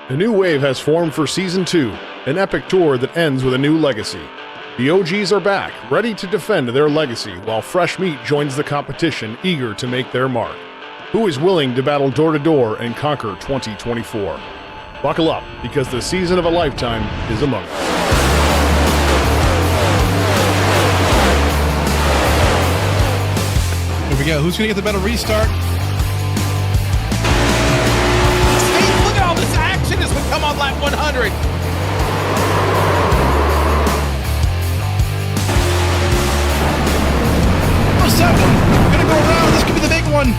A new wave has formed for Season 2, an epic tour that ends with a new legacy. The OGs are back, ready to defend their legacy, while fresh meat joins the competition, eager to make their mark. Who is willing to battle door-to-door and conquer 2024? Buckle up, because the season of a lifetime is among us. Here we go. Who's going to get the better restart? Steve, look at all this action as we come on lap 100. What's that one? We're going to go around. This could be the big one.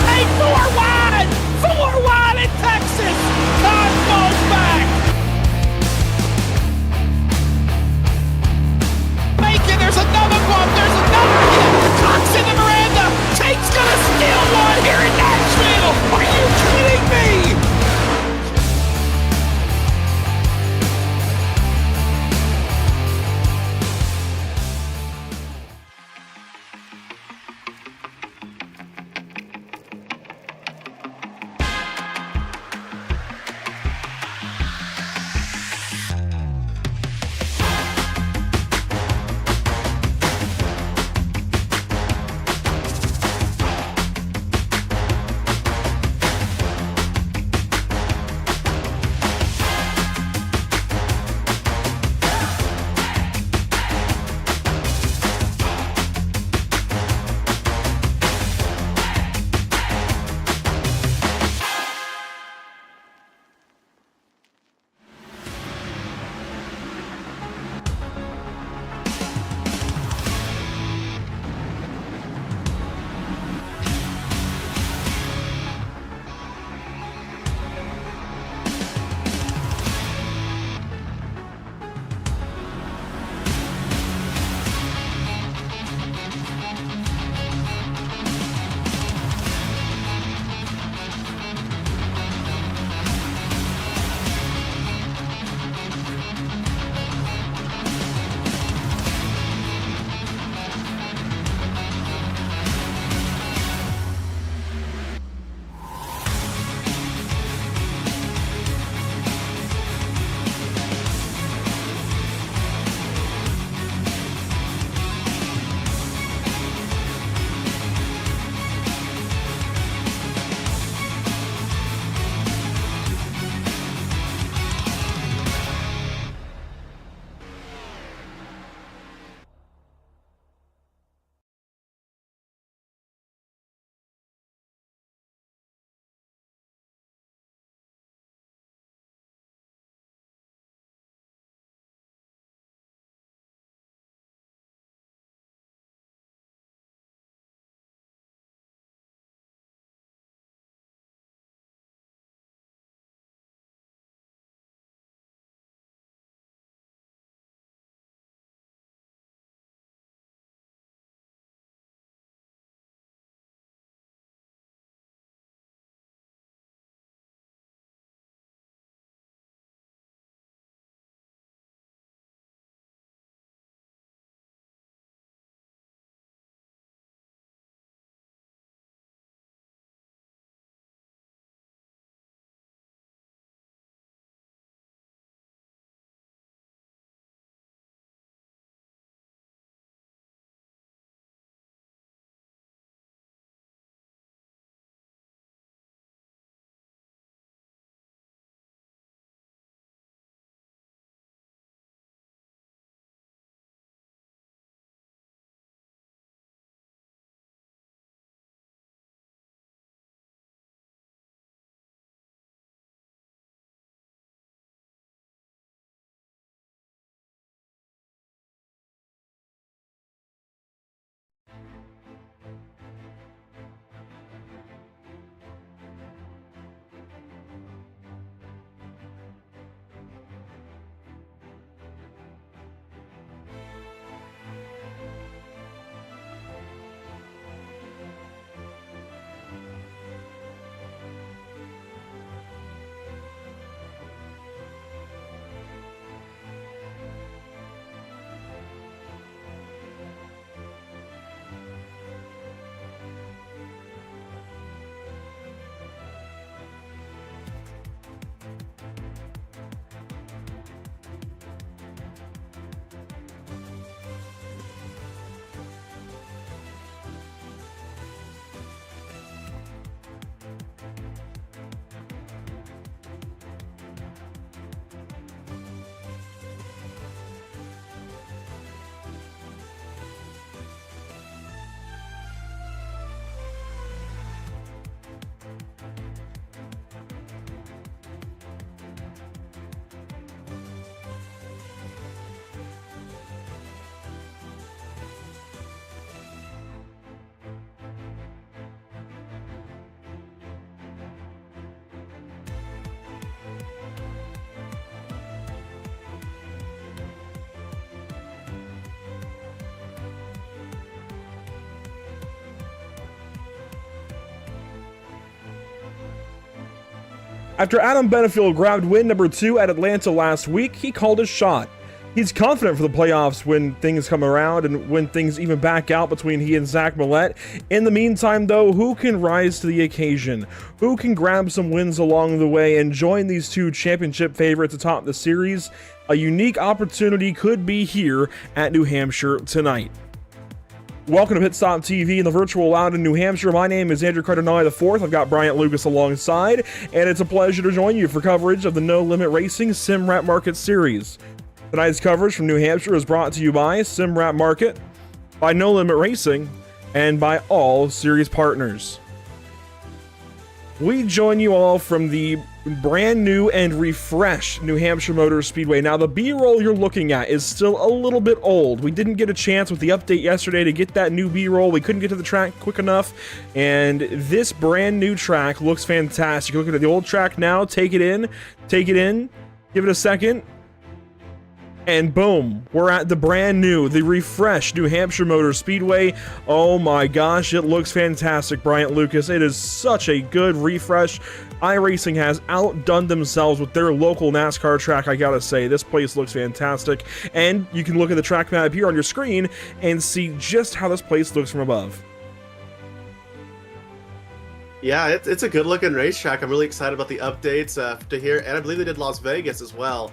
Hey, 4-1 in Texas. Todd falls back. There's another bump. There's another hit. Cox into Miranda. Tate's gonna After Adam Benefield grabbed win number 2 at Atlanta last week, he called his shot. He's confident for the playoffs when things come around and when things even back out between he and Zach Millett. In the meantime, though, who can rise to the occasion? Who can grab some wins along the way and join these two championship favorites atop the series? A unique opportunity could be here at New Hampshire tonight. Welcome to Pit Stop TV in the virtual lounge in New Hampshire. My name is Andrew Cardinale IV. I've got Bryant Lucas alongside, and it's a pleasure to join you for coverage of the No Limit Racing Sim-Rap Market Series. Tonight's coverage from New Hampshire is brought to you by Sim-Rap Market, by No Limit Racing, and by all series partners. We join you all from the brand new and refreshed New Hampshire Motor Speedway. Now, the B-roll you're looking at is still a little bit old. We didn't get a chance with the update yesterday to get that new B-roll. We couldn't get to the track quick enough, and this brand new track looks fantastic. You're looking at the old track now. Take it in, give it a second, and boom, we're at the brand new, the refreshed New Hampshire Motor Speedway. Oh my gosh, it looks fantastic, Bryant Lucas. It is such a good refresh. iRacing has outdone themselves with their local NASCAR track, I gotta say. This place looks fantastic. And you can look at the track map here on your screen and see just how this place looks from above. Yeah, it's a good looking racetrack. I'm really excited about the updates to hear, and I believe they did Las Vegas as well.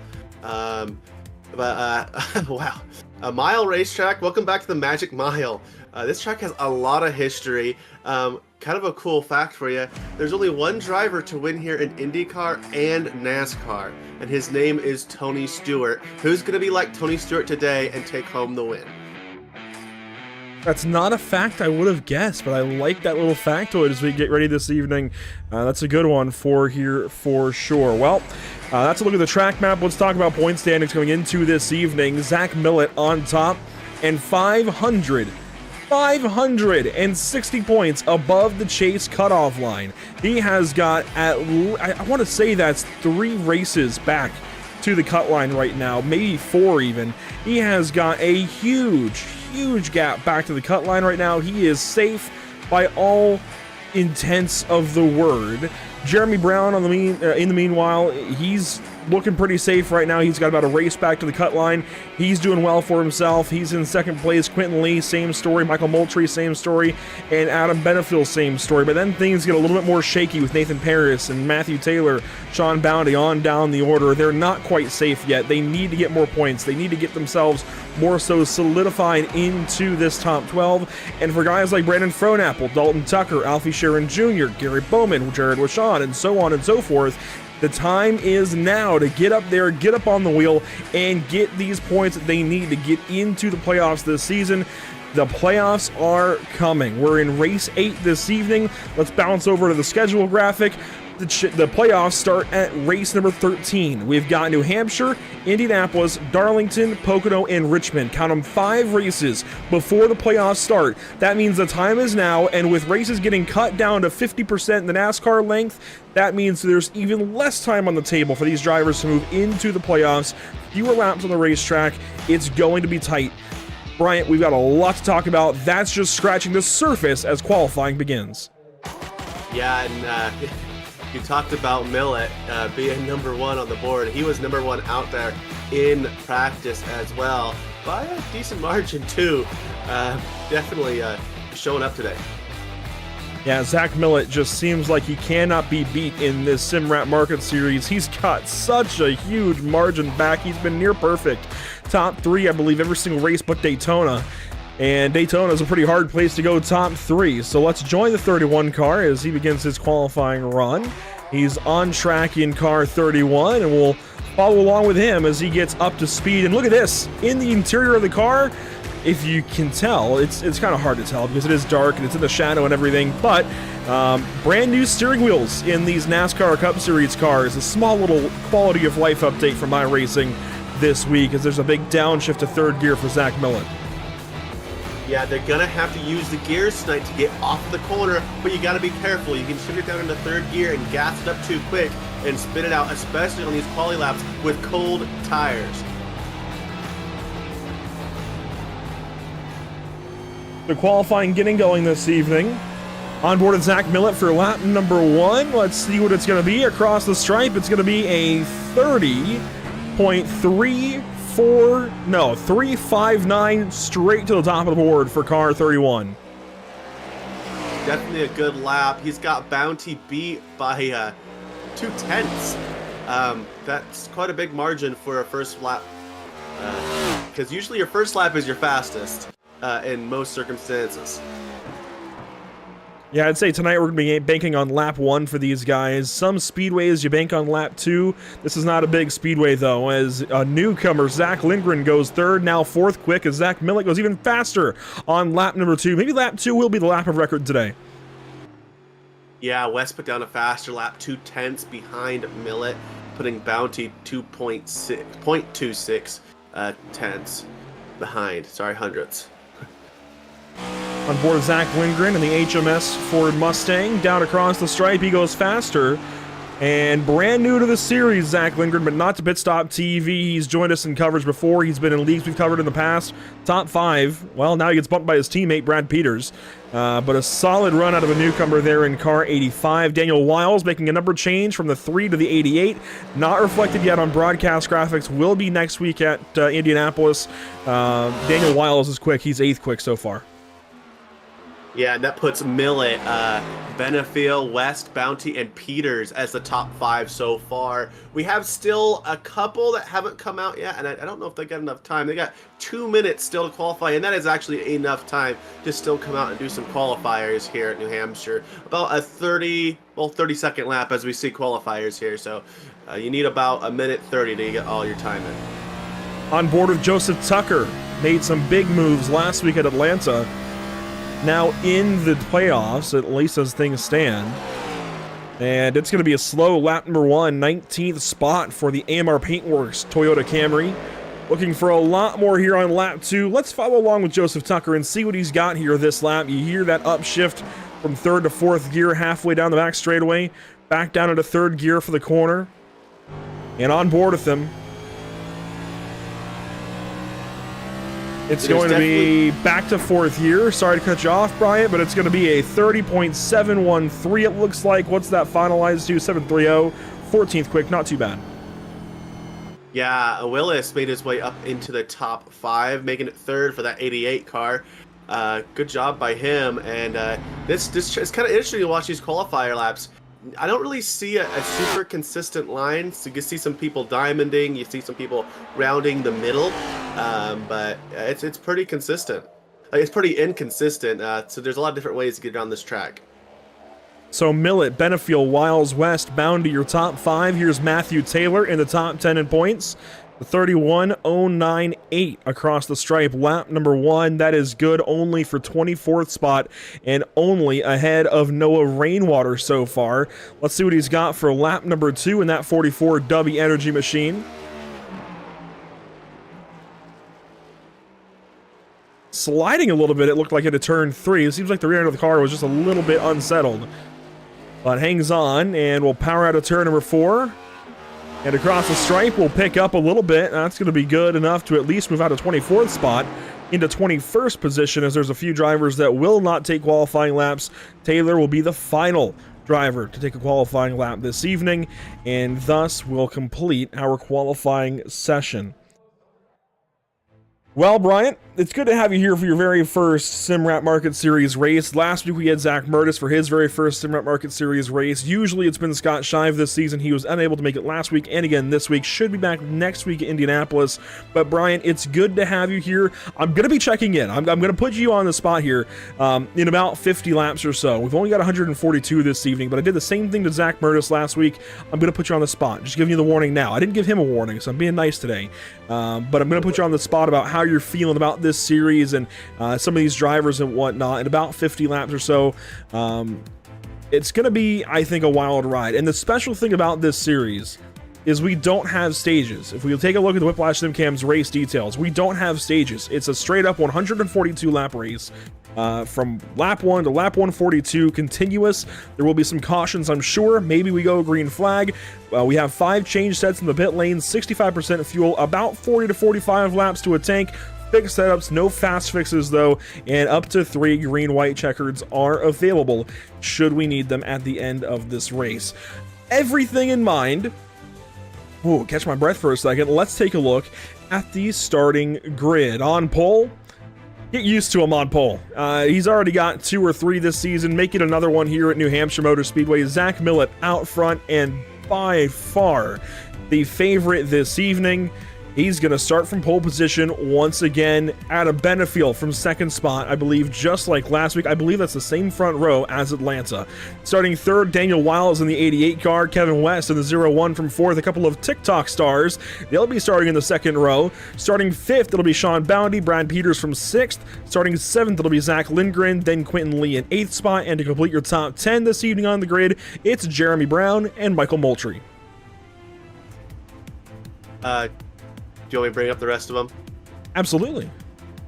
Wow, a mile racetrack. Welcome back to the Magic Mile. This track has a lot of history. Kind of a cool fact for you. There's only one driver to win here in IndyCar and NASCAR, and his name is Tony Stewart. Who's going to be like Tony Stewart today and take home the win? That's not a fact I would have guessed, but I like that little factoid as we get ready this evening. That's a good one for here for sure. Well, that's a look at the track map. Let's talk about point standings going into this evening. Zach Millett on top and 560 points above the chase cutoff line. He has got I want to say that's 3 races back to the cut line right now, maybe 4 even. He has got a huge gap back to the cut line right now. He is safe by all intents of the word. Jeremy Brown in the meanwhile, he's looking pretty safe right now. He's got about a race back to the cut line. He's doing well for himself. He's in second place. Quentin Lee, same story. Michael Moultrie, same story. And Adam Benefield, same story. But then things get a little bit more shaky with Nathan Paris and Matthew Taylor, Sean Bounty on down the order. They're not quite safe yet. They need to get more points. They need to get themselves more so solidified into this top 12. And for guys like Brandon Frohnapple, Dalton Tucker, Alfie Sharon Jr., Gary Bowman, Jared Washon, and so on and so forth, the time is now to get up there, get up on the wheel, and get these points that they need to get into the playoffs this season. The playoffs are coming. We're in race 8 this evening. Let's bounce over to the schedule graphic. The playoffs start at race number 13. We've got New Hampshire, Indianapolis, Darlington, Pocono, and Richmond. Count them 5 races before the playoffs start. That means the time is now, and with races getting cut down to 50% in the NASCAR length, that means there's even less time on the table for these drivers to move into the playoffs. Fewer laps on the racetrack. It's going to be tight. Bryant, we've got a lot to talk about. That's just scratching the surface as qualifying begins. Yeah, and you talked about Millett being number 1 on the board. He was number 1 out there in practice as well, by a decent margin too. Definitely showing up today. Yeah, Zach Millett just seems like he cannot be beat in this Sim-Rap Market Series. He's got such a huge margin back. He's been near perfect. Top 3, I believe, every single race but Daytona. And Daytona is a pretty hard place to go top 3. So let's join the 31 car as he begins his qualifying run. He's on track in car 31, and we'll follow along with him as he gets up to speed. And look at this, in the interior of the car, if you can tell, it's kind of hard to tell because it is dark and it's in the shadow and everything, but brand new steering wheels in these NASCAR Cup Series cars. A small little quality of life update from iRacing this week as there's a big downshift to 3rd gear for Zach Millett. Yeah, they're going to have to use the gears tonight to get off of the corner, but you got to be careful. You can shift it down into 3rd gear and gas it up too quick and spit it out, especially on these quali laps with cold tires. The qualifying getting going this evening. On board with Zach Millett for lap number 1. Let's see what it's going to be across the stripe. It's going to be a 359 straight to the top of the board for car 31. Definitely a good lap. He's got Bounty beat by 2/10. That's quite a big margin for a first lap, because usually your first lap is your fastest in most circumstances. Yeah, I'd say tonight we're going to be banking on lap 1 for these guys. Some speedways you bank on lap 2. This is not a big speedway, though, as a newcomer, Zach Lindgren, goes 3rd, now 4th quick, as Zach Millett goes even faster on lap number 2. Maybe lap 2 will be the lap of record today. Yeah, West put down a faster lap, 2/10 behind Millett, putting Bounty 0.26 tenths behind. Sorry, hundredths. On board Zach Lindgren in the HMS Ford Mustang. Down across the stripe, he goes faster. And brand new to the series, Zach Lindgren, but not to Pit Stop TV. He's joined us in coverage before. He's been in leagues we've covered in the past. Top 5. Well, now he gets bumped by his teammate, Brad Peters. But a solid run out of a newcomer there in car 85. Daniel Wiles making a number change from the 3 to the 88. Not reflected yet on broadcast graphics. Will be next week at Indianapolis. Daniel Wiles is quick. He's 8th quick so far. Yeah, and that puts Millett, Benefiel, West, Bounty, and Peters as the top 5 so far. We have still a couple that haven't come out yet, and I don't know if they got enough time. They got 2 minutes still to qualify, and that is actually enough time to still come out and do some qualifiers here at New Hampshire. About a 30-second lap as we see qualifiers here, so you need about a minute 30 to get all your time in. On board with Joseph Tucker, made some big moves last week at Atlanta. Now in the playoffs, at least as things stand. And it's going to be a slow lap number 1, 19th spot for the AMR Paintworks Toyota Camry. Looking for a lot more here on lap 2. Let's follow along with Joseph Tucker and see what he's got here this lap. You hear that upshift from 3rd to 4th gear halfway down the back straightaway. Back down into 3rd gear for the corner. And on board with him. It's going to be back to 4th gear. Sorry to cut you off, Bryant, but it's going to be a 30.713, it looks like. What's that finalized to? 730. 14th quick, not too bad. Yeah, Willis made his way up into the top 5, making it 3rd for that 88 car. Good job by him. And this it's kind of interesting to watch these qualifier laps. I don't really see a super consistent line. So you can see some people diamonding, you see some people rounding the middle, but it's pretty consistent. It's pretty inconsistent. So there's a lot of different ways to get around this track. So Millett, Benefiel, Wiles, West bound to your top 5. Here's Matthew Taylor in the top 10 in points. The 31.098 across the stripe, lap number 1. That is good only for 24th spot and only ahead of Noah Rainwater so far. Let's see what he's got for lap number 2 in that 44 W Energy machine. Sliding a little bit, it looked like into turn 3. It seems like the rear end of the car was just a little bit unsettled. But hangs on, and we'll power out of turn number 4. And across the stripe, we'll pick up a little bit. That's going to be good enough to at least move out of 24th spot into 21st position, as there's a few drivers that will not take qualifying laps. Taylor will be the final driver to take a qualifying lap this evening, and thus will complete our qualifying session. Well, Bryant, it's good to have you here for your very first SimRap Market Series race. Last week we had Zach Murtis for his very first SimRap Market Series race. Usually it's been Scott Shive this season. He was unable to make it last week and again this week. Should be back next week at Indianapolis. But Bryant, it's good to have you here. I'm going to be checking in. I'm going to put you on the spot here in about 50 laps or so. We've only got 142 this evening, but I did the same thing to Zach Murtis last week. I'm going to put you on the spot. Just giving you the warning now. I didn't give him a warning, so I'm being nice today. But I'm going to put you on the spot about how you're feeling about this series and some of these drivers and whatnot. In about 50 laps or so, it's going to be, I think, a wild ride. And the special thing about this series is we don't have stages. If we take a look at the Whiplash SimCam's race details, we don't have stages. It's a straight up 142 lap race. From lap 1 to lap 142, continuous. There will be some cautions, I'm sure. Maybe we go green flag. We have 5 change sets in the pit lane, 65% fuel, about 40 to 45 laps to a tank, fixed setups, no fast fixes though, and up to 3 green-white checkers are available should we need them at the end of this race. Everything in mind, ooh, catch my breath for a second, let's take a look at the starting grid. On pole, get used to him on pole. He's already got 2 or 3 this season, make it another one here at New Hampshire Motor Speedway. Zach Millett out front, and by far the favorite this evening. He's going to start from pole position once again. Adam Benefiel from second spot, I believe, just like last week. I believe that's the same front row as Atlanta. Starting third, Daniel Wiles in the 88 car. Kevin West in the 01 from fourth. A couple of TikTok stars. They'll be starting in the second row. Starting fifth, it'll be Sean Bounty. Brad Peters from sixth. Starting seventh, it'll be Zach Lindgren. Then Quentin Lee in eighth spot. And to complete your top 10 this evening on the grid, it's Jeremy Brown and Michael Moultrie. Do you want me to bring up the rest of them? Absolutely.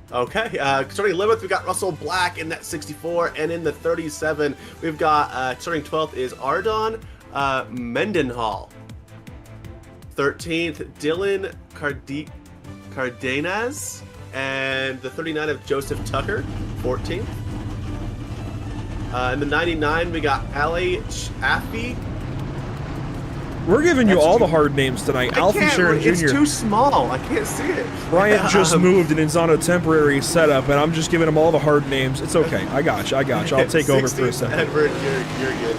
Okay, starting 11th, we've got Russell Black in that 64, and in the 37, we've got, starting 12th is Ardon Mendenhall. 13th, Dylan Cardenas, and the 39 of Joseph Tucker, 14th. In the 99, we got Ali Chaffee. We're giving you all the hard names tonight. Alfie Sharon Jr. It's too small. I can't see it. Bryant just moved and is on a temporary setup, and I'm just giving him all the hard names. It's okay. I got you. I'll take over for a second. Edward, you're good.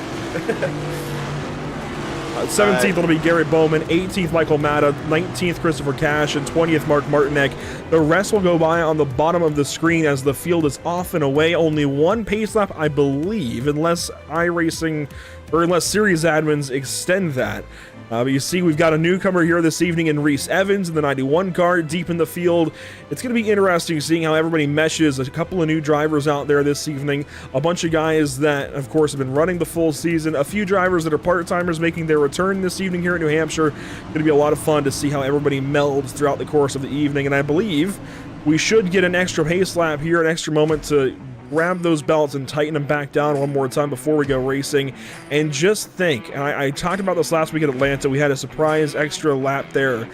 17th it'll be Garrett Bowman, 18th Michael Matta, 19th Christopher Cash, and 20th Mark Martinek. The rest will go by on the bottom of the screen as the field is off and away. Only one pace lap, I believe, unless Series admins extend that. But you see, we've got a newcomer here this evening in Reese Evans in the 91 car, deep in the field. It's going to be interesting seeing how everybody meshes. A couple of new drivers out there this evening. A bunch of guys that, of course, have been running the full season. A few drivers that are part-timers making their return this evening here at New Hampshire. Going to be a lot of fun to see how everybody melds throughout the course of the evening. And I believe we should get an extra pace lap here, an extra moment to grab those belts and tighten them back down one more time before we go racing. And just think, and I talked about this last week at Atlanta, we had a surprise extra lap there.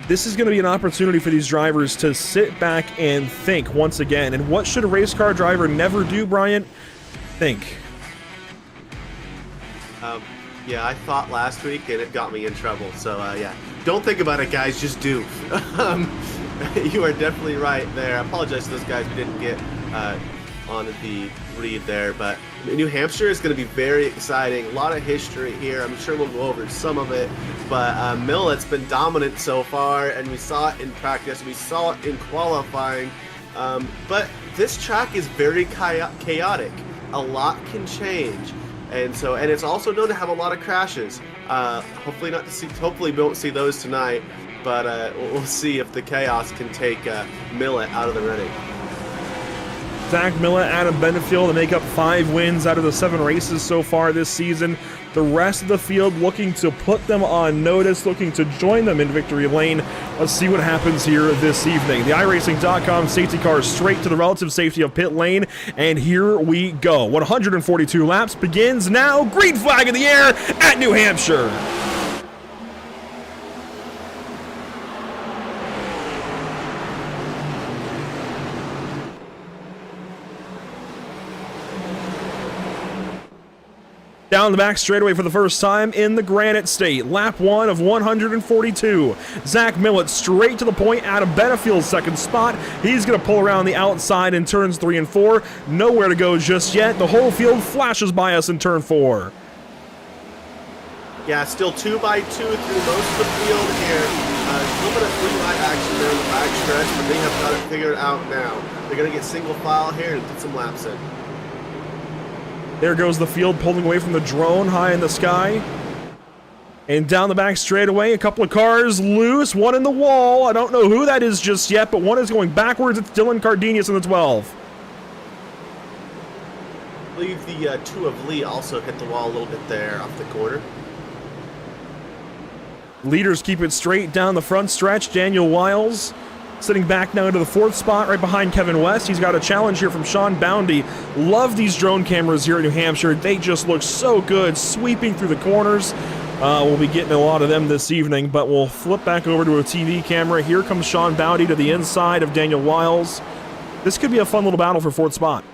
This is going to be an opportunity for these drivers to sit back and think once again. And what should a race car driver never do, Bryant? Think. Yeah, I thought last week and it got me in trouble. So yeah, don't think about it, guys. Just do. You are definitely right there. I apologize to those guys who didn't get on the read there, but New Hampshire is going to be very exciting. A lot of history here. I'm sure we'll go over some of it, but Millett's been dominant so far, and we saw it in practice. We saw it in qualifying, but this track is very chaotic. A lot can change, and it's also known to have a lot of crashes. Hopefully we won't see those tonight, but we'll see if the chaos can take Millett out of the running. Zach Millett, Adam Benefiel to make up 5 wins out of the 7 races so far this season. The rest of the field looking to put them on notice, looking to join them in victory lane. Let's see what happens here this evening. The iRacing.com safety car straight to the relative safety of pit lane, and here we go. 142 laps begins now. Green flag in the air at New Hampshire. Down the back straightaway for the first time in the Granite State. Lap 1 of 142. Zach Millett straight to the point out of Benefield's second spot. He's going to pull around the outside in turns 3 and 4. Nowhere to go just yet. The whole field flashes by us in turn 4. Yeah, still 2 by 2 through most of the field here. A little bit of free light action there in the back stretch, but they have got it figured out now. They're going to get single file here and get some laps in. There goes the field pulling away from the drone high in the sky. And down the back straightaway, a couple of cars loose, one in the wall. I don't know who that is just yet, but one is going backwards. It's Dylan Cardenas in the 12. I believe the 2 of Lee also hit the wall a little bit there off the corner. Leaders keep it straight down the front stretch. Daniel Wiles sitting back now into the 4th spot right behind Kevin West. He's got a challenge here from Sean Boundy. Love these drone cameras here in New Hampshire. They just look so good, sweeping through the corners. We'll be getting a lot of them this evening, but we'll flip back over to a TV camera. Here comes Sean Bounty to the inside of Daniel Wiles. This could be a fun little battle for fourth spot.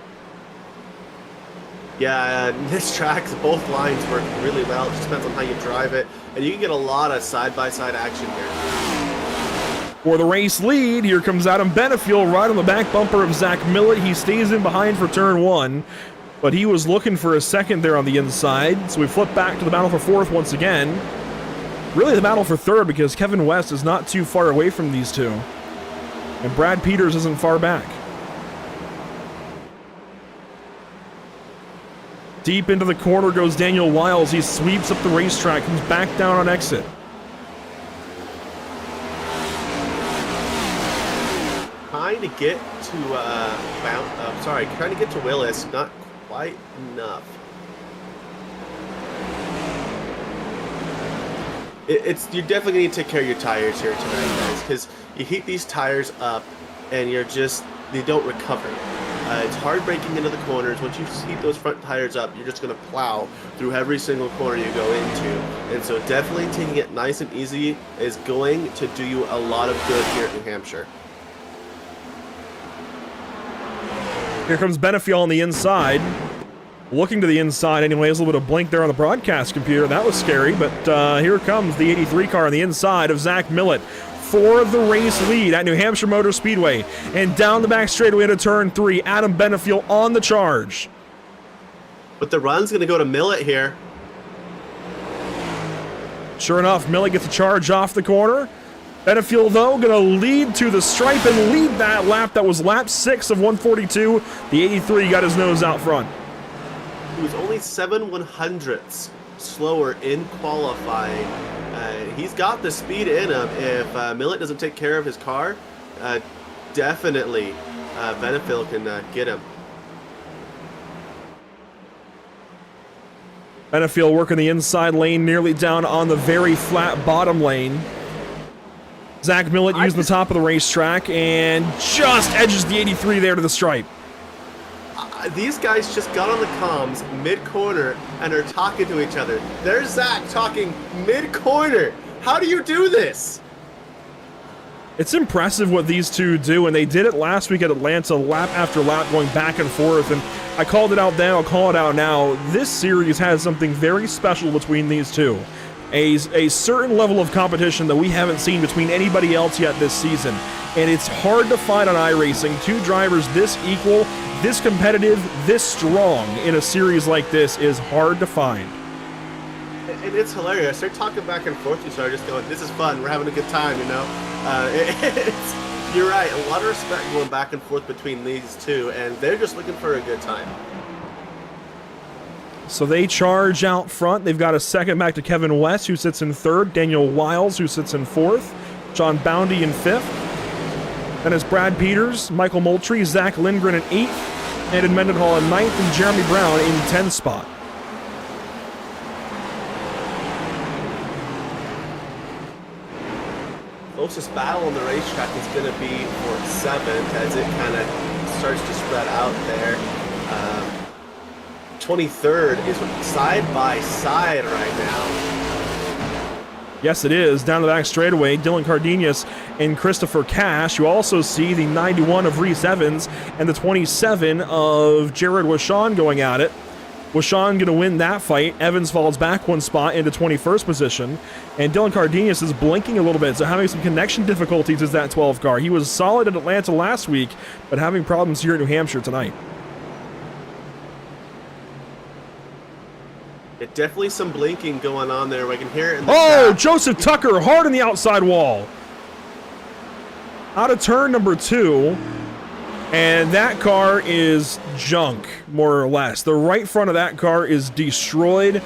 Yeah, this track, both lines work really well. It just depends on how you drive it, and you can get a lot of side-by-side action here. For the race lead, here comes Adam Benefiel right on the back bumper of Zach Millett. He stays in behind for turn 1, but he was looking for a second there on the inside, so we flip back to the battle for fourth once again. Really the battle for third, because Kevin West is not too far away from these two, and Brad Peters isn't far back. Deep into the corner goes Daniel Wiles. He sweeps up the racetrack, comes back down on exit. Trying to get to Willis, not quite enough. You definitely need to take care of your tires here tonight, guys, because you heat these tires up and they don't recover. It's hard braking into the corners. Once you heat those front tires up, you're just going to plow through every single corner you go into. And so definitely taking it nice and easy is going to do you a lot of good here at New Hampshire. Here comes Benefiel on the inside. Looking to the inside anyways. A little bit of blink there on the broadcast computer. That was scary, but here comes the 83 car on the inside of Zach Millett for the race lead at New Hampshire Motor Speedway. And down the back straightaway to turn 3, Adam Benefiel on the charge. But the run's going to go to Millett here. Sure enough, Millett gets a charge off the corner. Benefiel, though, going to lead to the stripe and lead that lap. That was lap 6 of 142. The 83 got his nose out front. He was only 7/100ths slower in qualifying. He's got the speed in him. If Millett doesn't take care of his car, definitely Benefiel can get him. Benefiel working the inside lane, nearly down on the very flat bottom lane. Zach Millett using the top of the racetrack and just edges the 83 there to the stripe. These guys just got on the comms mid-corner and are talking to each other. There's Zach talking mid-corner. How do you do this? It's impressive what these two do, and they did it last week at Atlanta, lap after lap, going back and forth. And I called it out then, I'll call it out now. This series has something very special between these two. A certain level of competition that we haven't seen between anybody else yet this season. And it's hard to find on iRacing two drivers this equal, this competitive, this strong in a series like this is hard to find. And it's hilarious. They're talking back and forth. You start just going, this is fun. We're having a good time, you know? You're right. A lot of respect going back and forth between these two, and they're just looking for a good time. So they charge out front. They've got a second back to Kevin West, who sits in third. Daniel Wiles, who sits in fourth. John Boundy in fifth. Then it's Brad Peters, Michael Moultrie, Zach Lindgren in eighth, Andon Mendenhall in ninth, and Jeremy Brown in 10th spot. Closest battle on the racetrack is going to be for 7th as it kind of starts to spread out there. 23rd is side by side right now. Yes, it is. Down the back straightaway, Dylan Cardenas and Christopher Cash. You also see the 91 of Reese Evans and the 27 of Jared Washon going at it. Washon going to win that fight. Evans falls back one spot into 21st position. And Dylan Cardenas is blinking a little bit, so having some connection difficulties is that 12 car. He was solid at Atlanta last week, but having problems here in New Hampshire tonight. It definitely some blinking going on there. I can hear it in the chat. Joseph Tucker hard on the outside wall. Out of turn number 2. And that car is junk, more or less. The right front of that car is destroyed.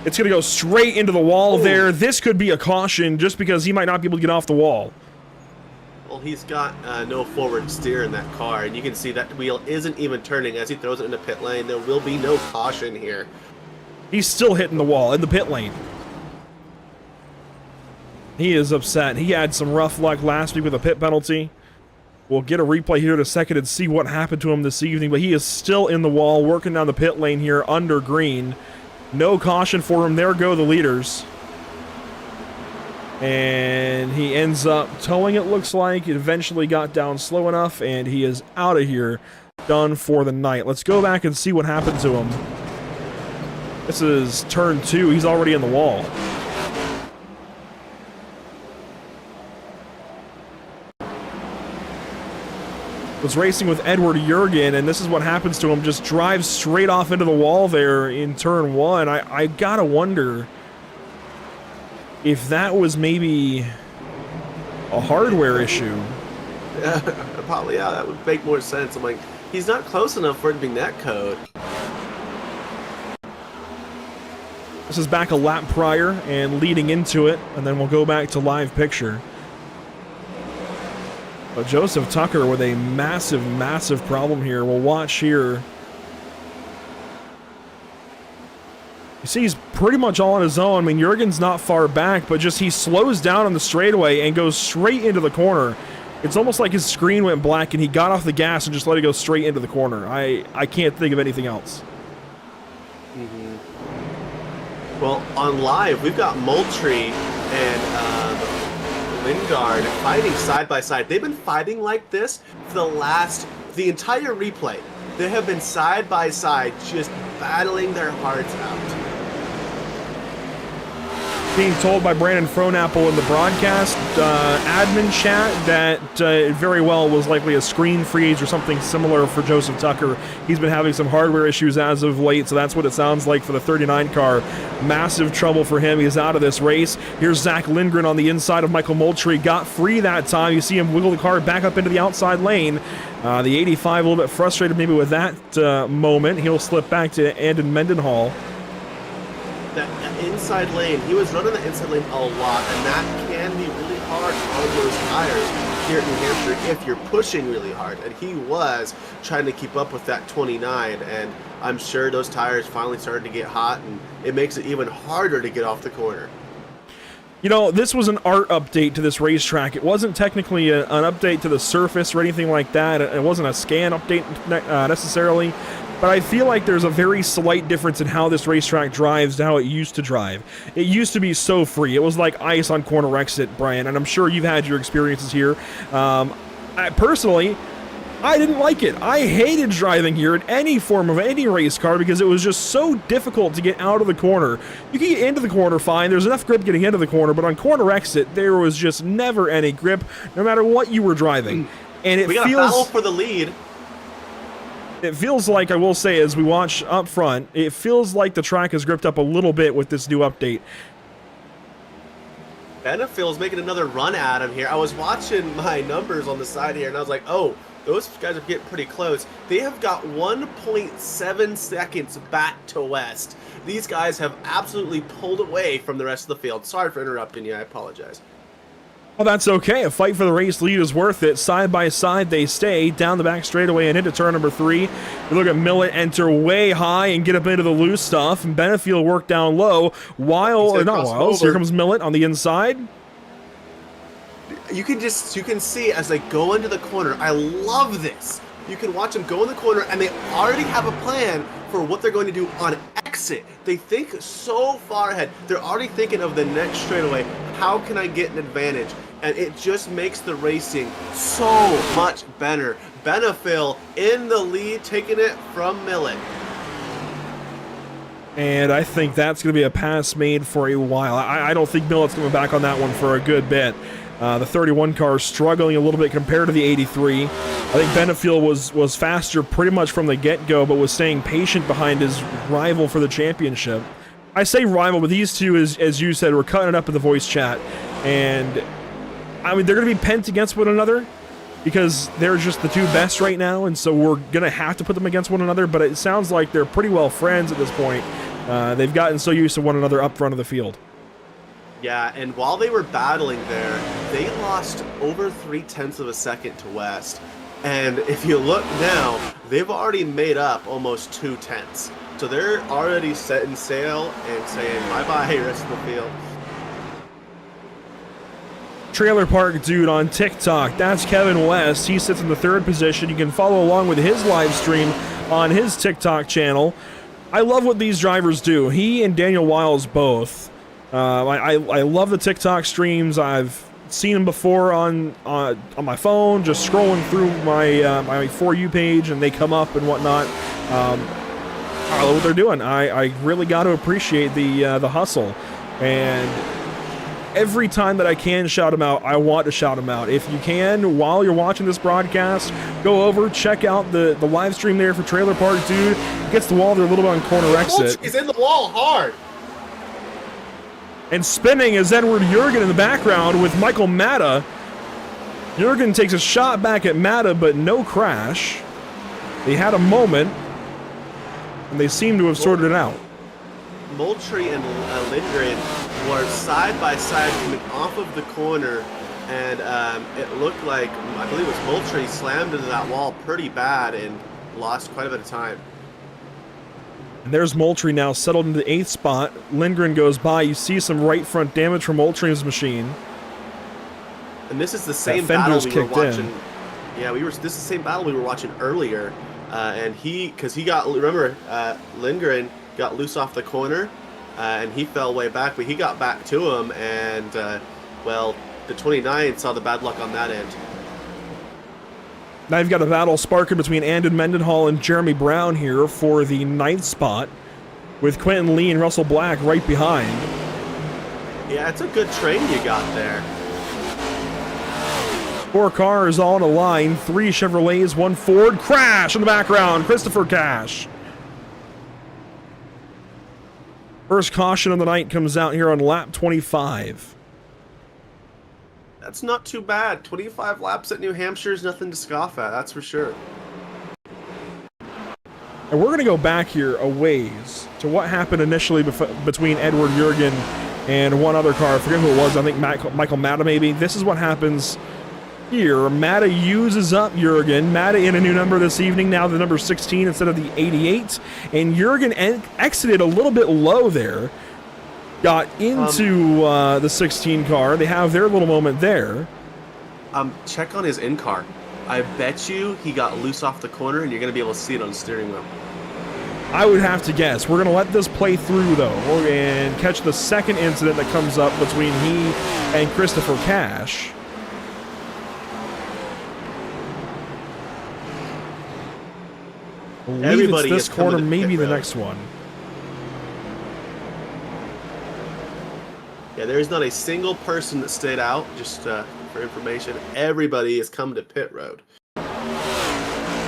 It's going to go straight into the wall there. This could be a caution just because he might not be able to get off the wall. Well, he's got no forward steer in that car, and you can see that wheel isn't even turning as he throws it into pit lane. There will be no caution here. He's still hitting the wall in the pit lane. He is upset. He had some rough luck last week with a pit penalty. We'll get a replay here in a second and see what happened to him this evening, but he is still in the wall, working down the pit lane here under green. No caution for him. There go the leaders. And he ends up towing, it looks like. It eventually got down slow enough, and he is out of here, done for the night. Let's go back and see what happened to him. This is turn 2. He's already in the wall. Was racing with Edward Jurgen, and this is what happens to him. Just drives straight off into the wall there in turn 1. I gotta wonder if that was maybe a hardware issue. Yeah, probably, yeah, that would make more sense. I'm like, he's not close enough for it to be net code. This is back a lap prior and leading into it, and then we'll go back to live picture. But Joseph Tucker with a massive, massive problem here. We'll watch here. You see, he's pretty much all on his own. I mean, Jurgen's not far back, but just he slows down on the straightaway and goes straight into the corner. It's almost like his screen went black and he got off the gas and just let it go straight into the corner. I can't think of anything else. Well, on live, we've got Moultrie and Lingard fighting side by side. They've been fighting like this for the entire replay. They have been side by side, just battling their hearts out. Being told by Brandon Fronapple in the broadcast admin chat that it very well was likely a screen freeze or something similar for Joseph Tucker. He's been having some hardware issues as of late, so that's what it sounds like for the 39 car. Massive trouble for him. He's out of this race. Here's Zach Lindgren on the inside of Michael Moultrie. Got free that time. You see him wiggle the car back up into the outside lane. The 85 a little bit frustrated maybe with that moment. He'll slip back to Andon Mendenhall. That inside lane, he was running the inside lane a lot, and that can be really hard on those tires here in New Hampshire if you're pushing really hard. And he was trying to keep up with that 29, and I'm sure those tires finally started to get hot, and it makes it even harder to get off the corner. You know, this was an art update to this racetrack. It wasn't technically an update to the surface or anything like that. It wasn't a scan update necessarily. But I feel like there's a very slight difference in how this racetrack drives to how it used to drive. It used to be so free. It was like ice on corner exit, Brian, and I'm sure you've had your experiences here. Personally, I didn't like it. I hated driving here in any form of any race car because it was just so difficult to get out of the corner. You can get into the corner fine. There's enough grip getting into the corner, but on corner exit, there was just never any grip, no matter what you were driving. And it we got a battle for the lead. It feels like, I will say, as we watch up front, it feels like the track has gripped up a little bit with this new update. Benefield's making another run at him here. I was watching my numbers on the side here, and I was like, oh, those guys are getting pretty close. They have got 1.7 seconds back to West. These guys have absolutely pulled away from the rest of the field. Sorry for interrupting you. I apologize. Well, that's okay. A fight for the race lead is worth it. Side by side, they stay down the back straightaway and into turn number 3. You look at Millett enter way high and get up into the loose stuff, and Benefield work down low. Here comes Millett on the inside. You can see as they go into the corner. I love this. You can watch them go in the corner, and they already have a plan for what they're going to do on exit. They think so far ahead. They're already thinking of the next straightaway. How can I get an advantage? And it just makes the racing so much better. Benefield in the lead, taking it from Millett. And I think that's going to be a pass made for a while. I don't think Millett's coming back on that one for a good bit. The 31 car struggling a little bit compared to the 83. I think Benefield was faster pretty much from the get-go, but was staying patient behind his rival for the championship. I say rival, but these two, as you said, we're cutting it up in the voice chat. And, I mean, they're going to be pent against one another because they're just the two best right now, and so we're going to have to put them against one another, but it sounds like they're pretty well friends at this point. They've gotten so used to one another up front of the field. Yeah, and while they were battling there, they lost over 0.3 of a second to West. And if you look now, they've already made up almost 0.2. So they're already setting sail and saying bye-bye rest of the field. Trailer Park Dude on TikTok. That's Kevin West. He sits in the 3rd position. You can follow along with his live stream on his TikTok channel. I love what these drivers do. He and Daniel Wiles both I love the TikTok streams. I've seen them before on my phone, just scrolling through my For You page, and they come up and whatnot. I love what they're doing. I really got to appreciate the hustle, and every time that I can shout them out, I want to shout them out. If you can, while you're watching this broadcast, go over, check out the live stream there for Trailer Park Dude. Gets the wall there a little bit on corner exit. He's in the wall hard. And spinning is Edward Jurgen in the background with Michael Matta. Jurgen takes a shot back at Matta, but no crash. They had a moment, and they seem to have sorted it out. Moultrie and Lindgren were side by side coming off of the corner, and it looked like, I believe it was Moultrie slammed into that wall pretty bad and lost quite a bit of time. And there's Moultrie now settled into the 8th spot. Lindgren goes by. You see some right front damage from Moultrie's machine. And this is the same battle we were watching. In. Yeah, this is the same battle we were watching earlier. And because he got, remember, Lindgren got loose off the corner, and he fell way back, but he got back to him, and, well, the 29 saw the bad luck on that end. Now you've got a battle sparking between Andon Mendenhall and Jeremy Brown here for the 9th spot, with Quentin Lee and Russell Black right behind. Yeah, it's a good train you got there. 4 cars all on a line, 3 Chevrolets, 1 Ford. Crash in the background, Christopher Cash. First caution of the night comes out here on lap 25. That's not too bad. 25 laps at New Hampshire is nothing to scoff at, that's for sure. And we're going to go back here a ways to what happened initially between Edward Jurgen and one other car. I forget who it was. I think Michael Matta maybe. This is what happens here. Matta uses up Jurgen. Matta in a new number this evening, now the number 16 instead of the 88. And Jurgen exited a little bit low there. Got into the 16 car. They have their little moment there. Check on his in-car. I bet you he got loose off the corner, and you're going to be able to see it on the steering wheel. I would have to guess. We're going to let this play through, though, and catch the second incident that comes up between he and Christopher Cash. I believe Everybody it's this corner, maybe the road. next one. Yeah, there's not a single person that stayed out, just for information. Everybody has come to pit road.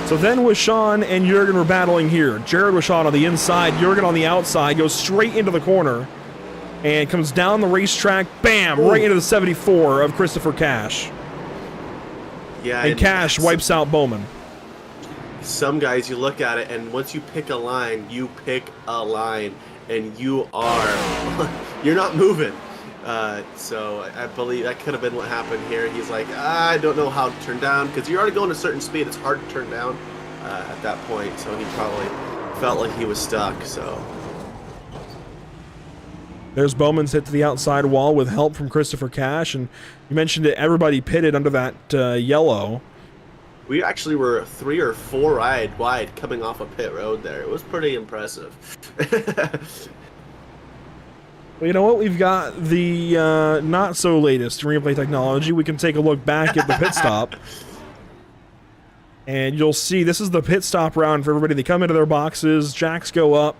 So then Wishon and Jurgen were battling here. Jared Wishon on the inside, Jurgen on the outside, goes straight into the corner and comes down the racetrack, bam, right into the 74 of Christopher Cash. Yeah, and Cash wipes out Bowman. Some guys, you look at it, and once you pick a line, and you are, you're not moving. So I believe that could have been what happened here. He's like, I don't know how to turn down, because you're already going a certain speed. It's hard to turn down at that point. So he probably felt like he was stuck. So there's Bowman's hit to the outside wall with help from Christopher Cash, and you mentioned it. Everybody pitted under that yellow. We actually were 3 or 4 wide coming off a pit road there. It was pretty impressive. Well, you know what? We've got the not so latest replay technology. We can take a look back at the pit stop. And you'll see this is the pit stop round for everybody. They come into their boxes, jacks go up,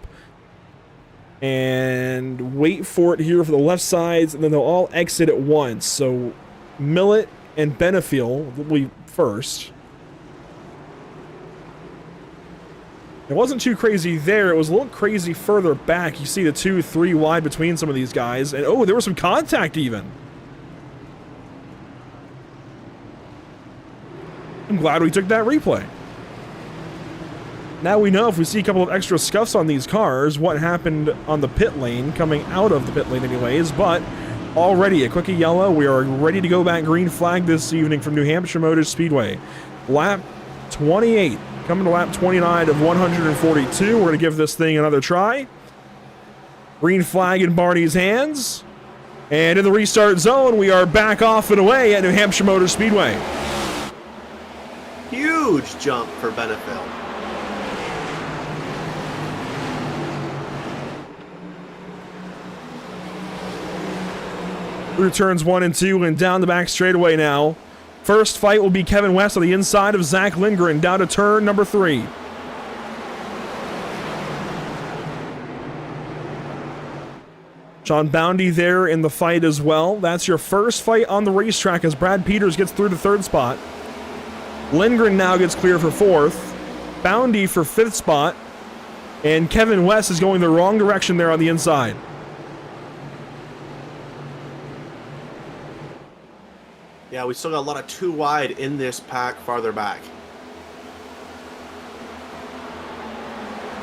and wait for it here for the left sides, and then they'll all exit at once. So Millett and Benefiel will be first. It wasn't too crazy there. It was a little crazy further back. You see the 2, 3 wide between some of these guys. And, oh, there was some contact even. I'm glad we took that replay. Now we know if we see a couple of extra scuffs on these cars, what happened on the pit lane, coming out of the pit lane anyways. But already a quickie yellow. We are ready to go back green flag this evening from New Hampshire Motor Speedway. Lap 28. Coming to lap 29 of 142. We're going to give this thing another try. Green flag in Barney's hands. And in the restart zone, we are back off and away at New Hampshire Motor Speedway. Huge jump for Benefiel. Through turns 1 and 2 and down the back straightaway now. First fight will be Kevin West on the inside of Zach Lindgren down to turn number 3. John Boundy there in the fight as well. That's your first fight on the racetrack as Brad Peters gets through to 3rd spot. Lindgren now gets clear for 4th. Boundy for 5th spot. And Kevin West is going the wrong direction there on the inside. Yeah, we still got a lot of 2 wide in this pack farther back.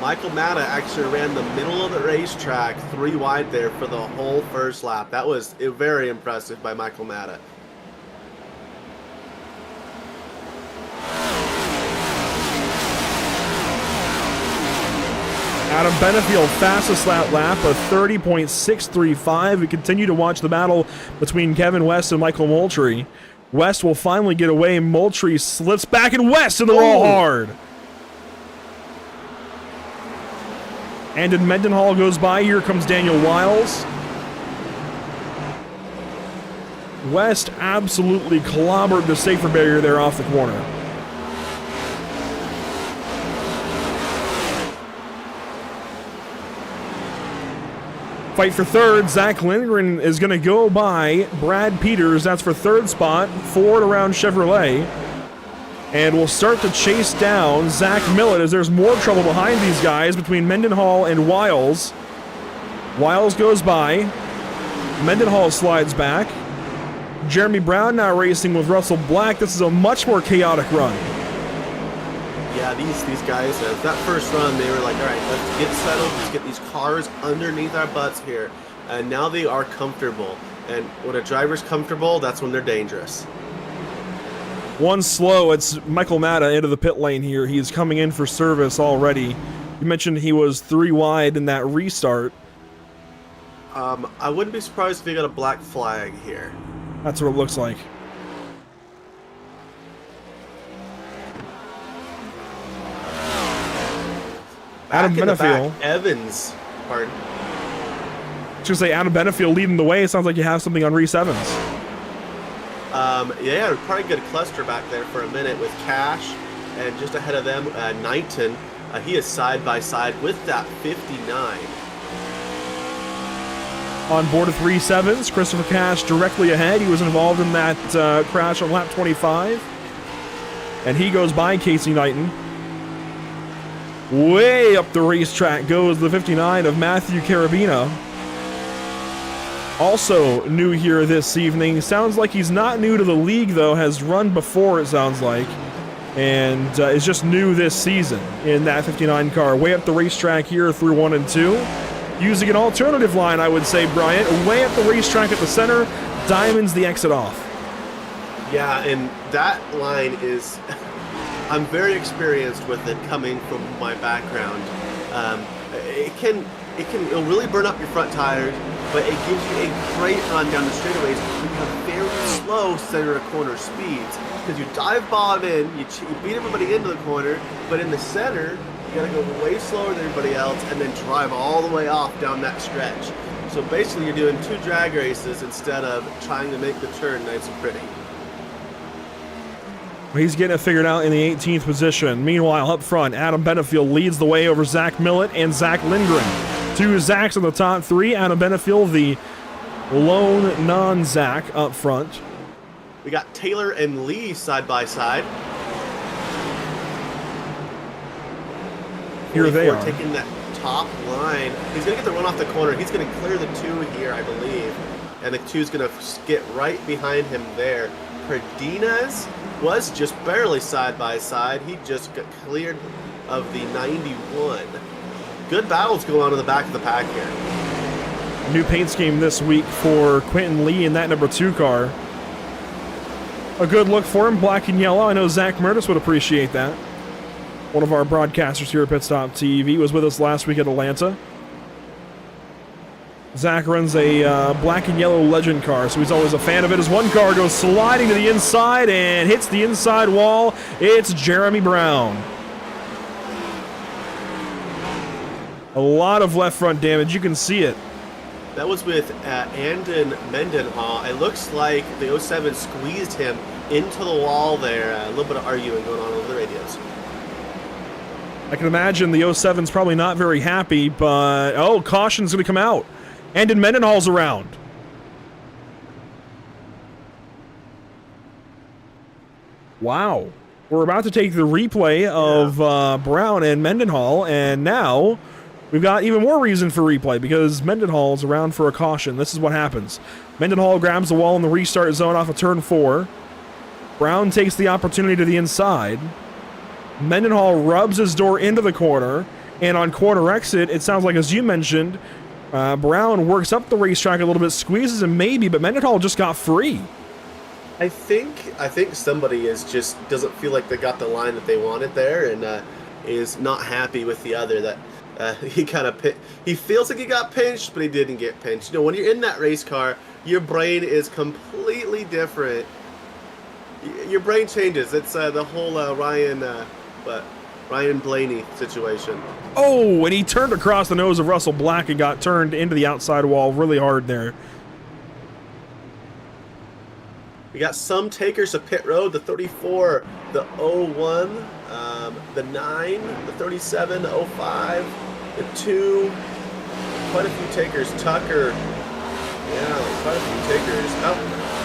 Michael Matta actually ran the middle of the racetrack 3 wide there for the whole first lap. That was very impressive by Michael Matta. Adam Benefield, fastest lap of 30.635. We continue to watch the battle between Kevin West and Michael Moultrie. West will finally get away. Moultrie slips back, and West in the roll hard. And in Mendenhall goes by. Here comes Daniel Wiles. West absolutely clobbered the safer barrier there off the corner. Fight for 3rd. Zach Lindgren is going to go by Brad Peters. That's for 3rd spot. Ford around Chevrolet. And we'll start to chase down Zach Millett as there's more trouble behind these guys between Mendenhall and Wiles. Wiles goes by. Mendenhall slides back. Jeremy Brown now racing with Russell Black. This is a much more chaotic run. Yeah, these guys, that first run, they were like, all right, let's get settled, let's get these cars underneath our butts here. And now they are comfortable. And when a driver's comfortable, that's when they're dangerous. One slow, it's Michael Matta into the pit lane here. He's coming in for service already. You mentioned he was 3 wide in that restart. I wouldn't be surprised if he got a black flag here. That's what it looks like. Adam Benefield. Evans, pardon. I was going to say Adam Benefield leading the way. It sounds like you have something on Reese Evans. Yeah, probably good cluster back there for a minute with Cash, and just ahead of them, Knighton. He is side by side with that 59. On board of 3.7s, Christopher Cash directly ahead. He was involved in that crash on lap 25. And he goes by Casey Knighton. Way up the racetrack goes the 59 of Matthew Carabina. Also new here this evening. Sounds like he's not new to the league, though. Has run before, it sounds like. And is just new this season in that 59 car. Way up the racetrack here through 1 and 2. Using an alternative line, I would say, Bryant. Way up the racetrack at the center. Diamonds the exit off. Yeah, and that line is... I'm very experienced with it coming from my background. It'll really burn up your front tires, but it gives you a great run down the straightaways when you have very slow center of corner speeds. Because you dive bomb in, you beat everybody into the corner, but in the center, you gotta go way slower than everybody else and then drive all the way off down that stretch. So basically you're doing 2 drag races instead of trying to make the turn nice and pretty. He's getting it figured out in the 18th position. Meanwhile, up front, Adam Benefield leads the way over Zach Millett and Zach Lindgren. 2 Zachs in the top 3. Adam Benefield, the lone non-Zach up front. We got Taylor and Lee side by side. Here they are. Taking that top line. He's going to get the run off the corner. He's going to clear the 2 here, I believe. And the 2's going to get right behind him there. Cardenas was just barely side by side. He just got cleared of the 91. Good battles going on in the back of the pack here. New paint scheme this week for Quentin Lee in that number 2 car. A good look for him, black and yellow. I know Zach Murtis would appreciate that. One of our broadcasters here at Pit Stop TV was with us last week at Atlanta. Zach runs a black and yellow legend car, so he's always a fan of it. As one car goes sliding to the inside and hits the inside wall, it's Jeremy Brown. A lot of left front damage. You can see it That was with Andon Mendenhall. It looks like the 07 squeezed him into the wall there. A little bit of arguing going on over the radios. I can imagine the 07's probably not very happy, but oh, caution's going to come out. Andon Mendenhall's around. Wow. We're about to take the replay of Brown and Mendenhall, and now we've got even more reason for replay because Mendenhall's around for a caution. This is what happens. Mendenhall grabs the wall in the restart zone off of turn 4. Brown takes the opportunity to the inside. Mendenhall rubs his door into the corner, and on corner exit, it sounds like, as you mentioned, Brown works up the racetrack a little bit, squeezes him maybe, but Mendenhall just got free. I think somebody doesn't feel like they got the line that they wanted there, and is not happy with the other. That he feels like he got pinched, but he didn't get pinched. You know, when you're in that race car, your brain is completely different. Your brain changes. It's the whole Ryan Blaney situation. Oh, and he turned across the nose of Russell Black and got turned into the outside wall really hard there. We got some takers of pit road, the 34, the 01, the 9, the 37, the 05, the 2, quite a few takers. Tucker, yeah, quite a few takers.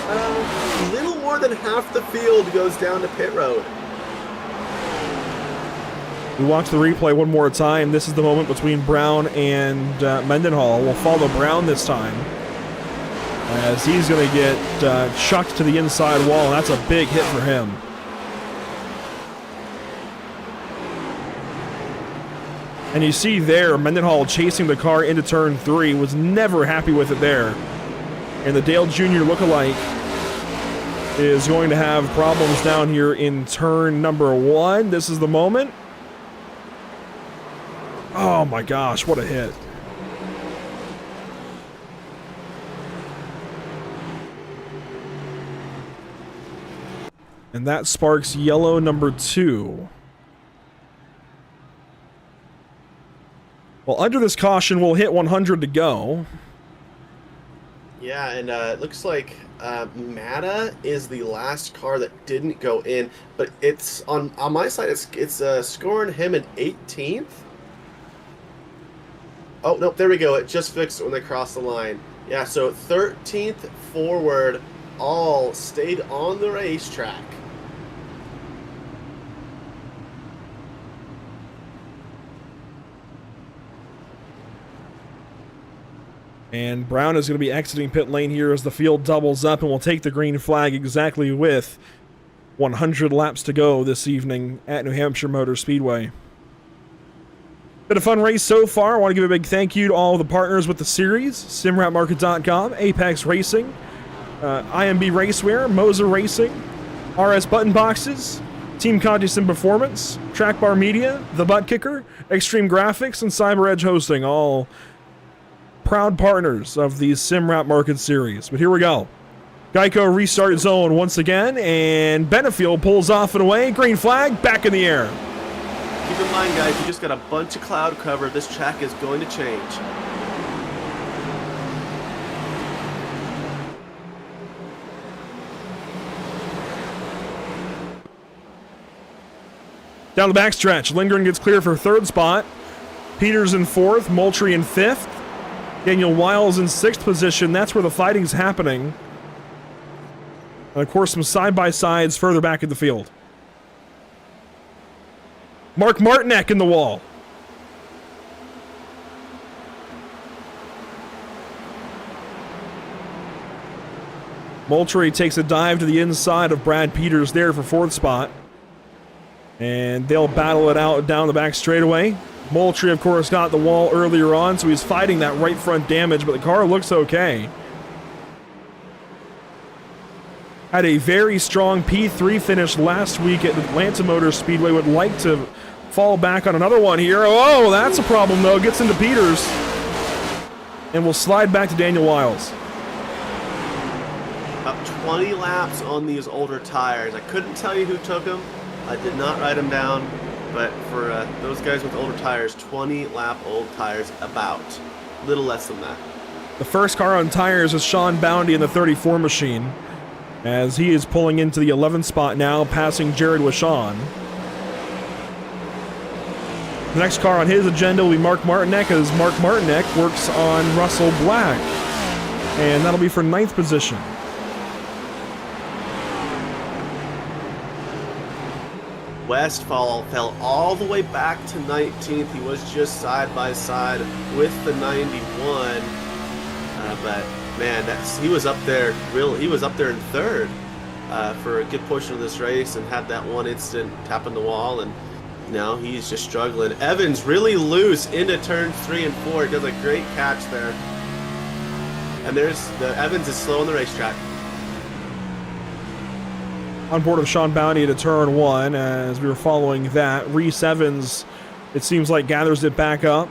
A little more than half the field goes down to pit road. We watch the replay one more time. This is the moment between Brown and Mendenhall. We'll follow Brown this time, as he's going to get chucked to the inside wall, and that's a big hit for him. And you see there, Mendenhall chasing the car into turn 3, was never happy with it there. And the Dale Jr. lookalike is going to have problems down here in turn number 1. This is the moment. Oh my gosh, what a hit. And that sparks yellow number 2. Well, under this caution, we'll hit 100 to go. Yeah, and it looks like Mata is the last car that didn't go in, but it's on my side. It's scoring him an 18th. Oh no, there we go. It just fixed it when they crossed the line. Yeah, so 13th forward, all stayed on the racetrack. And Brown is going to be exiting pit lane here as the field doubles up, and will take the green flag exactly with 100 laps to go this evening at New Hampshire Motor Speedway. Been a fun race so far. I want to give a big thank you to all the partners with the series: SimRapMarket.com, Apex Racing, IMB Racewear, Moser Racing, RS Button Boxes, Team Conti Sim Performance, Track Bar Media, The Butt Kicker, Extreme Graphics, and Cyber Edge Hosting, all proud partners of the SimRap Market series. But here we go. Geico restart zone once again, and Benefield pulls off and away. Green flag, back in the air. Keep in mind, guys, you just got a bunch of cloud cover. This track is going to change. Down the backstretch, Lindgren gets clear for 3rd spot. Peters in 4th, Moultrie in 5th. Daniel Wiles in 6th position. That's where the fighting's happening. And of course, some side-by-sides further back in the field. Mark Martinek in the wall. Moultrie takes a dive to the inside of Brad Peters there for 4th spot. And they'll battle it out down the back straightaway. Moultrie, of course, got the wall earlier on, so he's fighting that right front damage, but the car looks okay. Had a very strong P3 finish last week at Atlanta Motor Speedway. Would like to fall back on another one here. Oh, that's a problem, though. Gets into Peters. And will slide back to Daniel Wiles. About 20 laps on these older tires. I couldn't tell you who took them. I did not write them down. But for those guys with older tires, 20 lap old tires, about. Little less than that. The first car on tires is Sean Bounty in the 34 machine, as he is pulling into the 11th spot now, passing Jared Wishon. The next car on his agenda will be Mark Martinek, as Mark Martinek works on Russell Black, and that'll be for 9th position. Westfall fell all the way back to 19th. He was just side by side with the 91, but man, he was up there. He was up there in 3rd for a good portion of this race, and had that one instant tapping the wall, and now he's just struggling. Evans really loose into turns 3 and 4. Does a great catch there, and Evans is slow on the racetrack. On board of Sean Bounty to turn 1, as we were following that. Reese Evans, it seems like, gathers it back up,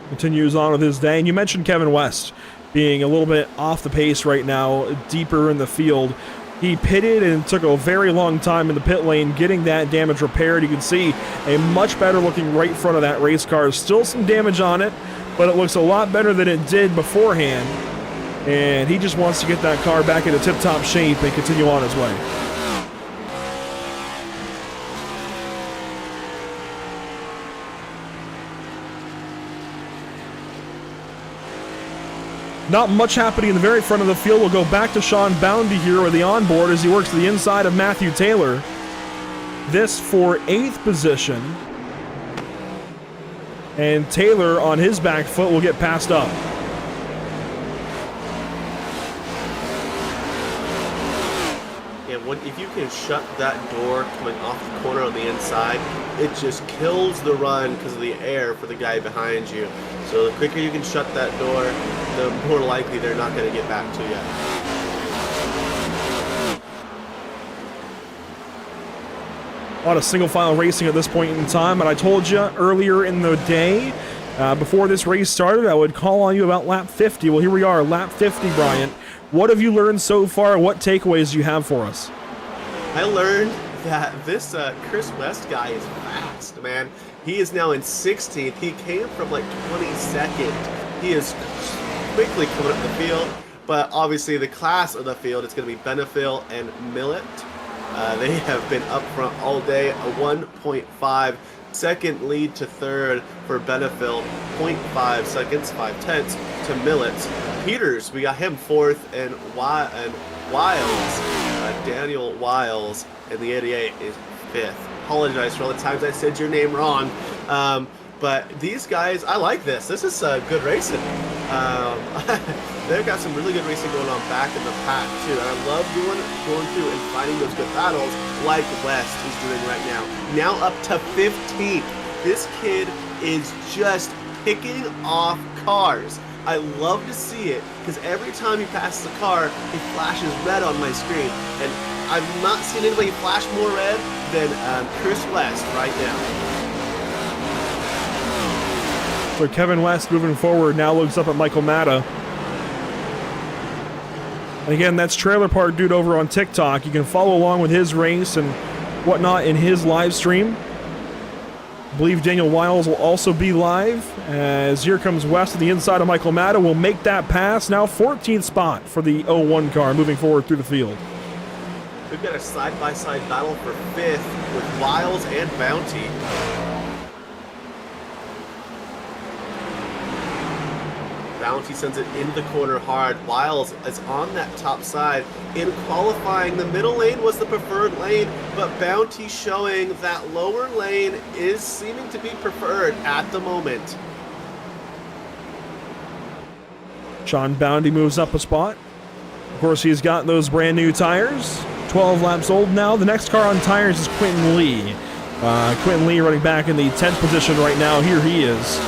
continues on with his day. And you mentioned Kevin West being a little bit off the pace right now, deeper in the field. He pitted and took a very long time in the pit lane getting that damage repaired. You can see a much better looking right front of that race car. Still some damage on it, but it looks a lot better than it did beforehand. And he just wants to get that car back into tip-top shape and continue on his way. Not much happening in the very front of the field. We'll go back to Sean Boundy here with the onboard as he works to the inside of Matthew Taylor. This for 8th position. And Taylor on his back foot will get passed up. And if you can shut that door coming off the corner on the inside, it just kills the run because of the air for the guy behind you. So the quicker you can shut that door, the more likely they're not going to get back to you. A lot of single file racing at this point in time, and I told you earlier in the day, before this race started, I would call on you about lap 50. Well, here we are, lap 50, Bryant. What have you learned so far? What takeaways do you have for us? I learned that this Chris West guy is fast, man. He is now in 16th. He came from like 22nd. He is quickly coming up the field, but obviously the class of the field, it's going to be Benefiel and Millett. They have been up front all day. A 1.5 second lead to 3rd for Benefiel, 0.5 seconds, 5/10 to Millett. Peters, we got him 4th, and Wiles, Daniel Wiles in the 88 is 5th. Apologize for all the times I said your name wrong. But these guys, I like this. This is good racing. They've got some really good racing going on back in the pack too. And I love going through and finding those good battles like West is doing right now. Now up to 15th. This kid is just picking off cars. I love to see it because every time he passes a car, he flashes red on my screen. And I've not seen anybody flash more red than Chris West right now. So Kevin West moving forward now looks up at Michael Matta. And again, that's Trailer Park Dude over on TikTok. You can follow along with his race and whatnot in his live stream. I believe Daniel Wiles will also be live, as here comes West to the inside of Michael Matta. Will make that pass. Now 14th spot for the 01 car moving forward through the field. We've got a side-by-side battle for 5th with Wiles and Bounty. Bounty sends it into the corner hard. Wiles is on that top side. In qualifying, the middle lane was the preferred lane, but Bounty showing that lower lane is seeming to be preferred at the moment. Sean Bounty moves up a spot. Of course, he's got those brand new tires. 12 laps old now. The next car on tires is Quentin Lee. Quentin Lee running back in the 10th position right now. Here he is,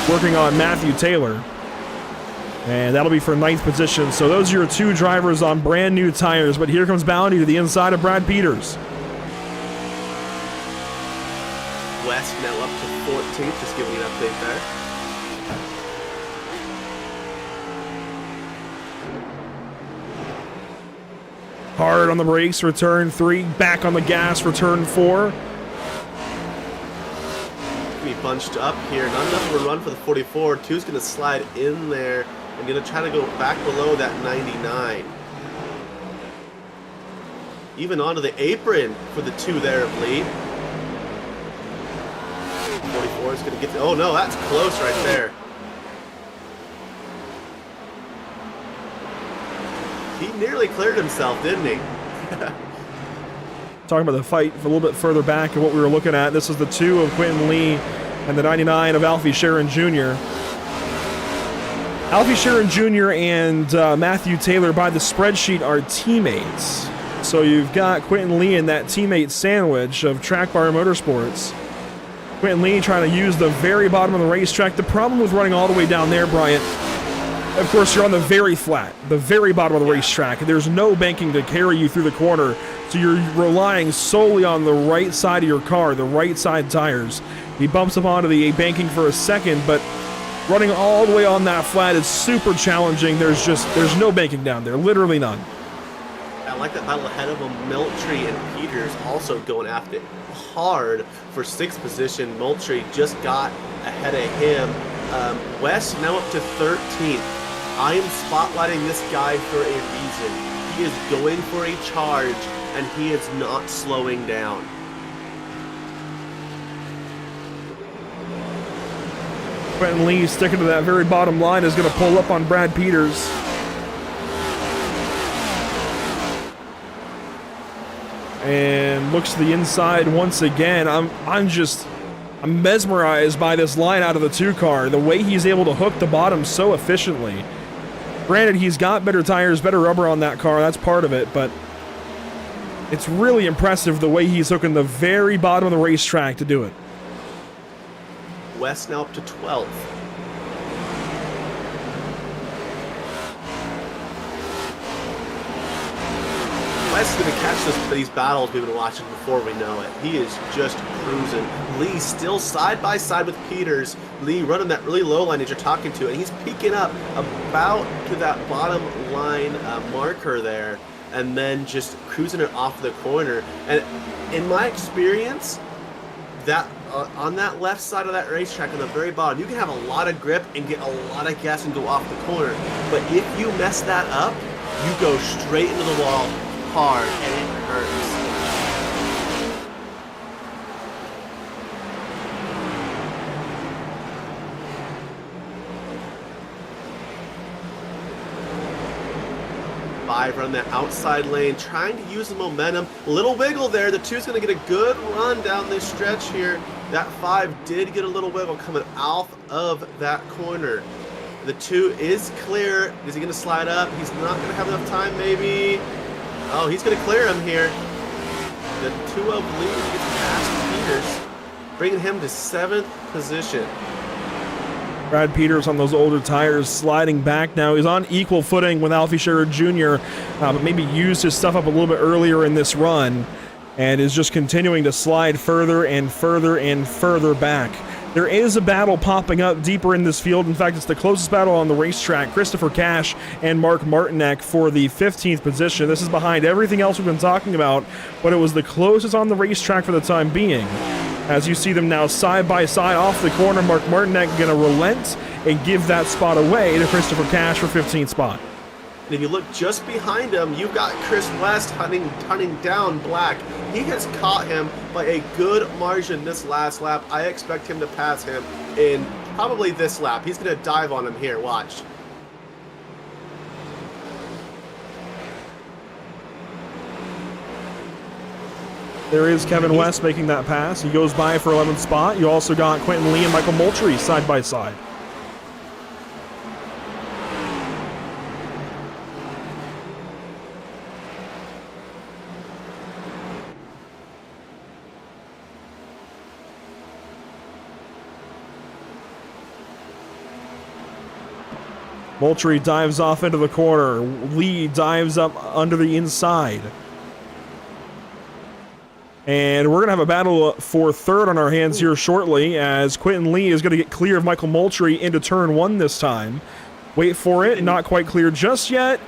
working on Matthew Taylor. And that'll be for 9th position. So those are your two drivers on brand new tires. But here comes Bounty to the inside of Brad Peters. West now up to 14th, just giving you an update there. Hard on the brakes for turn 3. Back on the gas for turn 4. Be bunched up here. Not enough of a run for the 44. Two's going to slide in there and going to try to go back below that 99. Even onto the apron for the 2 there of Lee. 44 is going to get oh no, that's close right there. He nearly cleared himself, didn't he? Talking about the fight a little bit further back and what we were looking at. This is the 2 of Quentin Lee and the 99 of Alfie Sharon Jr. Alfie Sharon Jr. and Matthew Taylor by the spreadsheet are teammates. So you've got Quentin Lee in that teammate sandwich of Track Bar Motorsports. Quentin Lee trying to use the very bottom of the racetrack. The problem with running all the way down there, Bryant, of course, you're on the very flat, the very bottom of the racetrack. There's no banking to carry you through the corner, so you're relying solely on the right side of your car, the right side tires. He bumps up onto the banking for a second, but running all the way on that flat is super challenging. There's no banking down there, literally none. I like that battle ahead of him. Moultrie and Peters also going after it hard for 6th position. Moultrie just got ahead of him. West now up to 13th. I am spotlighting this guy for a reason. He is going for a charge, and he is not slowing down. Quentin Lee sticking to that very bottom line is going to pull up on Brad Peters. And looks to the inside once again. I'm mesmerized by this line out of the 2 car. The way he's able to hook the bottom so efficiently. Granted, he's got better tires, better rubber on that car. That's part of it, but it's really impressive the way he's hooking the very bottom of the racetrack to do it. West now up to 12th. West is going to catch these battles we've been watching before we know it. He is just cruising. Lee still side by side with Peters. Lee running that really low line that you're talking to, and he's peeking up about to that bottom line marker there, and then just cruising it off the corner. And in my experience, that on that left side of that racetrack on the very bottom, you can have a lot of grip and get a lot of gas and go off the corner. But if you mess that up, you go straight into the wall hard, and it hurts. Five on the outside lane, trying to use the momentum. Little wiggle there. The 2's going to get a good run down this stretch here. That 5 did get a little wiggle coming out of that corner. The 2 is clear. Is he going to slide up? He's not going to have enough time, maybe. Oh, he's going to clear him here. The 2 of Lee gets past Peters, bringing him to 7th position. Brad Peters on those older tires sliding back now. He's on equal footing with Alfie Scherer Jr., but maybe used his stuff up a little bit earlier in this run and is just continuing to slide further and further and further back. There is a battle popping up deeper in this field. In fact, it's the closest battle on the racetrack. Christopher Cash and Mark Martinek for the 15th position. This is behind everything else we've been talking about, but it was the closest on the racetrack for the time being. As you see them now side by side off the corner, Mark Martinek going to relent and give that spot away to Christopher Cash for 15th spot. And if you look just behind him, you've got Chris West hunting down Black. He has caught him by a good margin this last lap. I expect him to pass him in probably this lap. He's going to dive on him here. Watch. There is Kevin West making that pass. He goes by for 11th spot. You also got Quentin Lee and Michael Moultrie side by side. Moultrie dives off into the corner. Lee dives up under the inside. And we're going to have a battle for third on our hands here shortly, as Quentin Lee is going to get clear of Michael Moultrie into turn 1 this time. Wait for it, not quite clear just yet.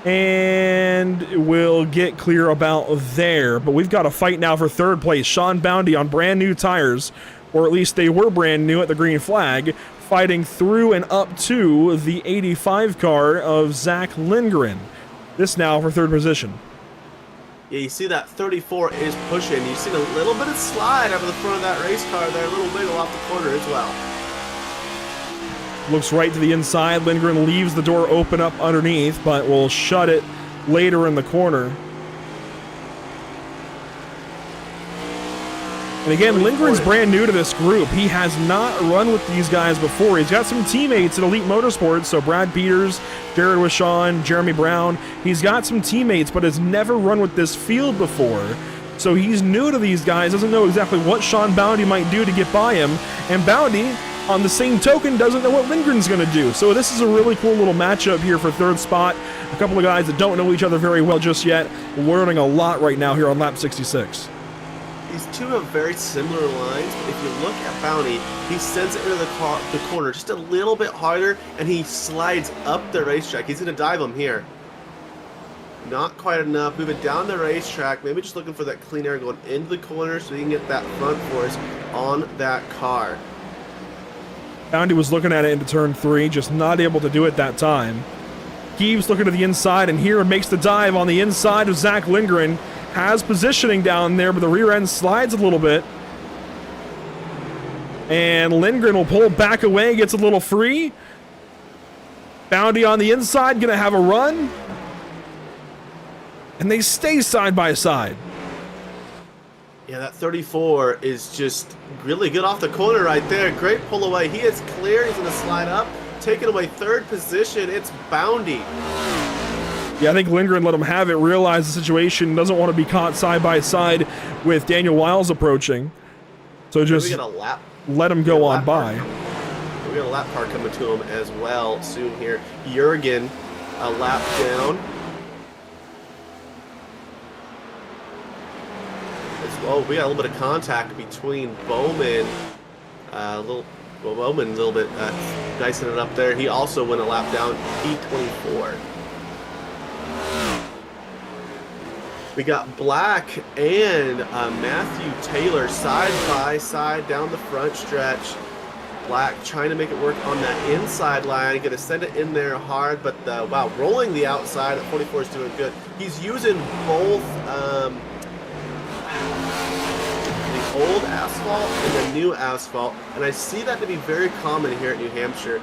And we'll get clear about there. But we've got a fight now for third place. Sean Boundy on brand new tires, or at least they were brand new at the green flag, fighting through and up to the 85 car of Zach Lindgren. This now for third position. Yeah, you see that 34 is pushing. You see a little bit of slide over the front of that race car there, a little wiggle off the corner as well. Looks right to the inside. Lindgren leaves the door open up underneath, but will shut it later in the corner. And again, Lindgren's brand new to this group. He has not run with these guys before. He's got some teammates at Elite Motorsports, so Brad Peters, Jared Wishon, Jeremy Brown. He's got some teammates, but has never run with this field before. So he's new to these guys, doesn't know exactly what Sean Bounty might do to get by him. And Bounty, on the same token, doesn't know what Lindgren's going to do. So this is a really cool little matchup here for third spot. A couple of guys that don't know each other very well just yet, learning a lot right now here on lap 66. These two have very similar lines, but if you look at Bounty, he sends it into the corner just a little bit harder, and he slides up the racetrack. He's going to dive him here. Not quite enough. Moving down the racetrack, maybe just looking for that clean air going into the corner so he can get that front force on that car. Bounty was looking at it into turn 3, just not able to do it that time. Keeves looking to the inside, and here makes the dive on the inside of Zach Lindgren. Has positioning down there, but the rear end slides a little bit. And Lindgren will pull back away, gets a little free. Bounty on the inside, gonna have a run. And they stay side by side. Yeah, that 34 is just really good off the corner right there. Great pull away. He is clear. He's going to slide up. Taking away third position. It's Bounty. Yeah, I think Lindgren let him have it, realize the situation, doesn't want to be caught side by side with Daniel Wiles approaching. So just let him go on by. We got a lap car coming to him as well soon here. Jurgen, a lap down. Oh, we got a little bit of contact between Bowman. Bowman a little bit dicing it up there. He also went a lap down, P24. We got Black and Matthew Taylor side by side down the front stretch. Black trying to make it work on that inside line, gonna send it in there hard, but wow, rolling the outside at 44 is doing good. He's using both the old asphalt and the new asphalt, and I see that to be very common here at New Hampshire.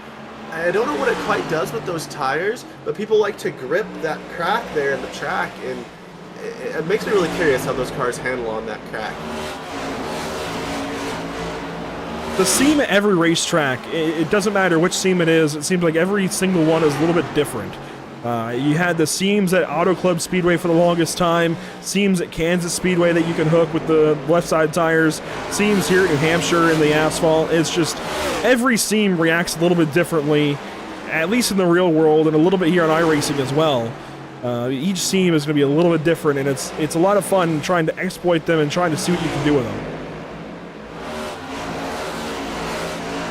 I don't know what it quite does with those tires, but people like to grip that crack there in the track, and it makes me really curious how those cars handle on that crack. The seam at every racetrack, it doesn't matter which seam it is, it seems like every single one is a little bit different. You had the seams at Auto Club Speedway for the longest time, seams at Kansas Speedway that you can hook with the left side tires, seams here at New Hampshire in the asphalt. It's just every seam reacts a little bit differently, at least in the real world, and a little bit here on iRacing as well. Each seam is going to be a little bit different, and it's a lot of fun trying to exploit them and trying to see what you can do with them.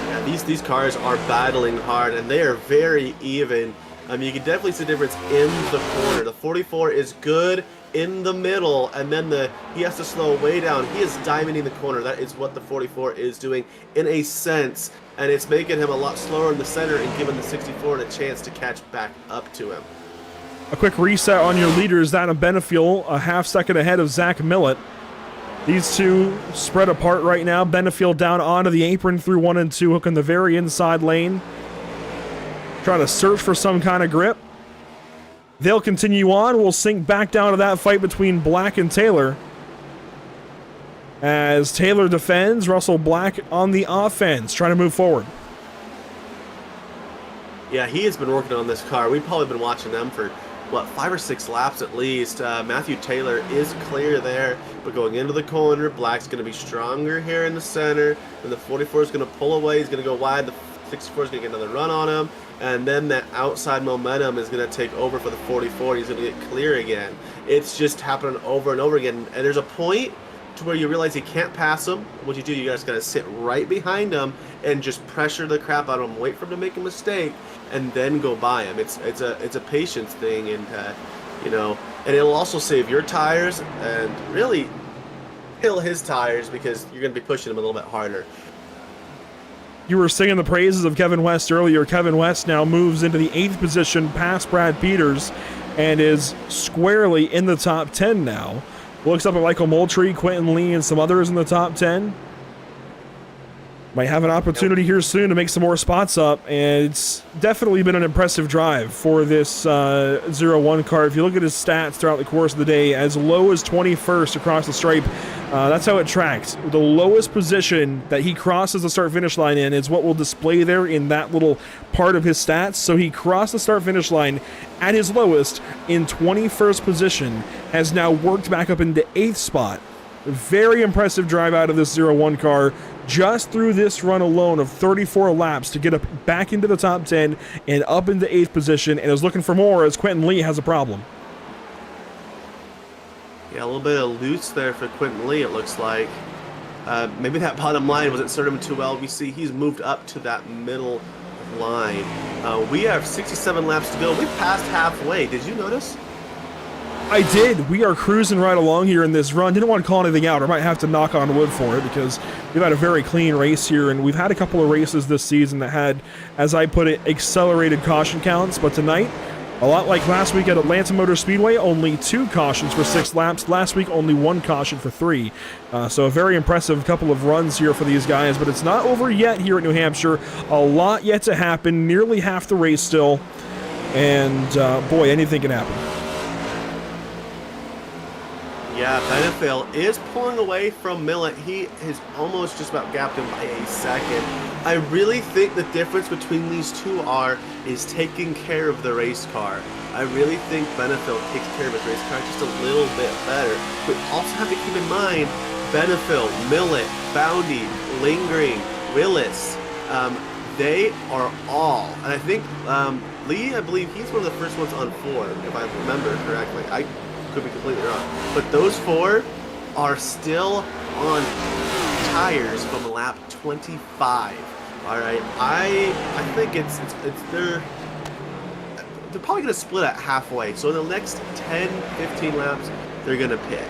Yeah, these cars are battling hard, and they are very even. You can definitely see the difference in the corner. The 44 is good in the middle, and then he has to slow way down. He is diving in the corner. That is what the 44 is doing in a sense, and it's making him a lot slower in the center and giving the 64 a chance to catch back up to him. A quick reset on your leaders, that of Benefiel, a half second ahead of Zach Millett. These two spread apart right now. Benefiel down onto the apron through 1 and 2, hooking the very inside lane. Trying to search for some kind of grip. They'll continue on. We'll sink back down to that fight between Black and Taylor. As Taylor defends, Russell Black on the offense, trying to move forward. Yeah, he has been working on this car. We've probably been watching them for, 5 or 6 laps at least. Matthew Taylor is clear there, but going into the corner, Black's going to be stronger here in the center, and the 44 is going to pull away. He's going to go wide. The 64 is going to get another run on him, and then that outside momentum is going to take over for the 44. He's going to get clear again. It's just happening over and over again, and there's a point to where you realize you can't pass him. What you do, you guys got to sit right behind him and just pressure the crap out of him, wait for him to make a mistake, and then go by him. It's a patience thing, and and it'll also save your tires and really kill his tires because you're going to be pushing him a little bit harder. You were singing the praises of Kevin West earlier. Kevin West now moves into the 8th position past Brad Peters and is squarely in the top 10 now. Looks up at Michael Moultrie, Quentin Lee, and some others in the top 10. Might have an opportunity here soon to make some more spots up, and it's definitely been an impressive drive for this 0-1 car. If you look at his stats throughout the course of the day, as low as 21st across the stripe, that's how it tracked. The lowest position that he crosses the start-finish line in is what will display there in that little part of his stats. So he crossed the start-finish line at his lowest in 21st position, has now worked back up into 8th spot. Very impressive drive out of this 0-1 car just through this run alone of 34 laps to get up back into the top 10 and up into 8th position, and is looking for more as Quentin Lee has a problem. Yeah, a little bit of loose there for Quentin Lee, it looks like. Maybe that bottom line wasn't serving him too well. We see he's moved up to that middle line. We have 67 laps to go. We've passed halfway. Did you notice? I did. We are cruising right along here in this run. Didn't want to call anything out. I might have to knock on wood for it because we've had a very clean race here, and we've had a couple of races this season that had, as I put it, accelerated caution counts. But tonight, a lot like last week at Atlanta Motor Speedway, only 2 cautions for 6 laps. Last week, only 1 caution for 3. So a very impressive couple of runs here for these guys. But it's not over yet here at New Hampshire. A lot yet to happen. Nearly half the race still. And boy, anything can happen. Yeah, Benefil is pulling away from Millet. He has almost just about gapped him by a second. I really think the difference between these two is taking care of the race car. I really think Benefil takes care of his race car just a little bit better. But also have to keep in mind, Benefil, Millet, Boundy, Lingering, Willis, they are all, and I think Lee, I believe he's one of the first ones on 4, if I remember correctly. I could be completely wrong, but those 4 are still on tires from lap 25. All right, I think it's they're probably going to split at halfway. So in the next 10-15 laps, they're going to pit.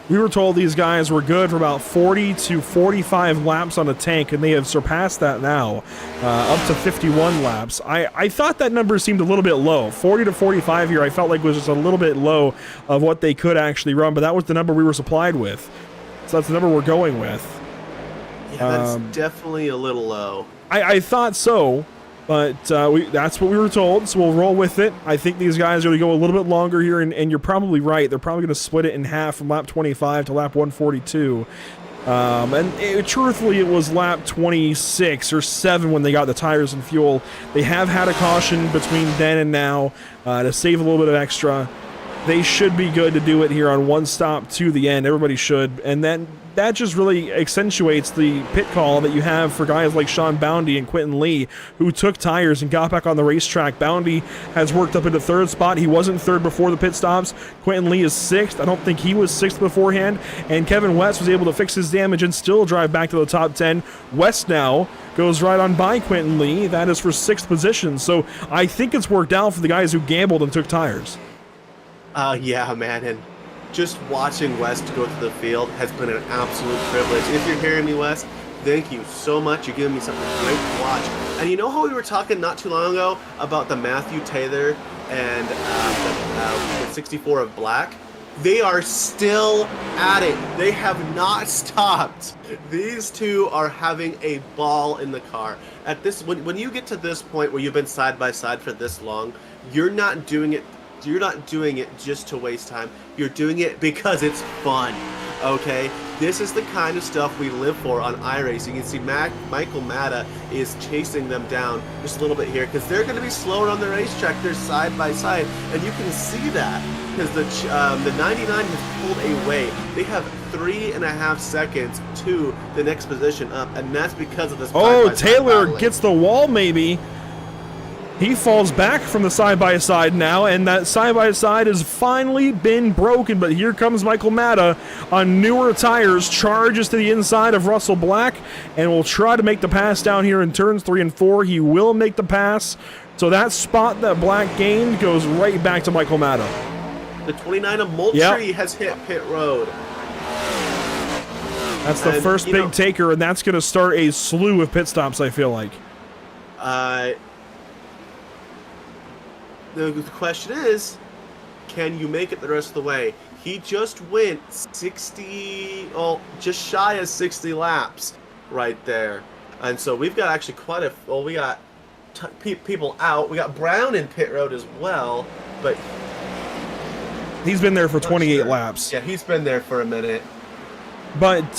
We were told these guys were good for about 40 to 45 laps on a tank, and they have surpassed that now, up to 51 laps. I thought that number seemed a little bit low. 40 to 45 here, I felt like was just a little bit low of what they could actually run, but that was the number we were supplied with. So that's the number we're going with. Yeah, that's definitely a little low. I thought so. But that's what we were told, so we'll roll with it. I think these guys are going to go a little bit longer here, and you're probably right. They're probably going to split it in half from lap 25 to lap 142. Truthfully, it was lap 26 or 7 when they got the tires and fuel. They have had a caution between then and now to save a little bit of extra. They should be good to do it here on one stop to the end. Everybody should. And then that just really accentuates the pit call that you have for guys like Sean Boundy and Quentin Lee, who took tires and got back on the racetrack. Boundy has worked up into 3rd spot. He wasn't 3rd before the pit stops. Quentin Lee is 6th. I don't think he was 6th beforehand. And Kevin West was able to fix his damage and still drive back to the top 10. West now goes right on by Quentin Lee. That is for 6th position. So I think it's worked out for the guys who gambled and took tires. Yeah, man, and just watching West go through the field has been an absolute privilege. If you're hearing me, West, thank you so much. You're giving me something great to watch. And you know how we were talking not too long ago about the Matthew Taylor and the 64 of Black? They are still at it. They have not stopped. These two are having a ball in the car. At this, when you get to this point where you've been side by side for this long, you're not doing it just to waste time. You're doing it because it's fun, okay? This is the kind of stuff we live for on iRacing. You can see Michael Matta is chasing them down just a little bit here because they're going to be slower on the racetrack. They're side by side, and you can see that because the 99 has pulled away. They have 3.5 seconds to the next position up, and that's because of this. Oh, Taylor gets the wall, maybe. He falls back from the side-by-side now, and that side-by-side has finally been broken, but here comes Michael Matta on newer tires, charges to the inside of Russell Black, and will try to make the pass down here in turns 3 and 4. He will make the pass, so that spot that Black gained goes right back to Michael Matta. The 29 of Moultrie has hit pit road. That's the first big taker, and that's going to start a slew of pit stops, I feel like. The question is, can you make it the rest of the way? He just went 60, well, just shy of 60 laps right there. And so we've got actually quite a, well, we got people out. We got Brown in pit road as well, but he's been there for 28 laps. Yeah, he's been there for a minute. But,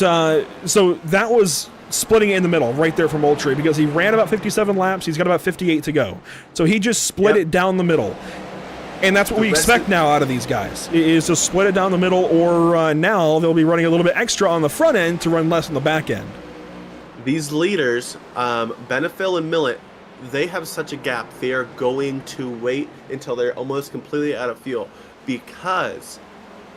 so that was splitting it in the middle right there from Moultrie because he ran about 57 laps. He's got about 58 to go. So he just split it down the middle. And that's what we expect now out of these guys, is to split it down the middle, or now they'll be running a little bit extra on the front end to run less on the back end. These leaders, Benefil and Millet, they have such a gap. They are going to wait until they're almost completely out of fuel because,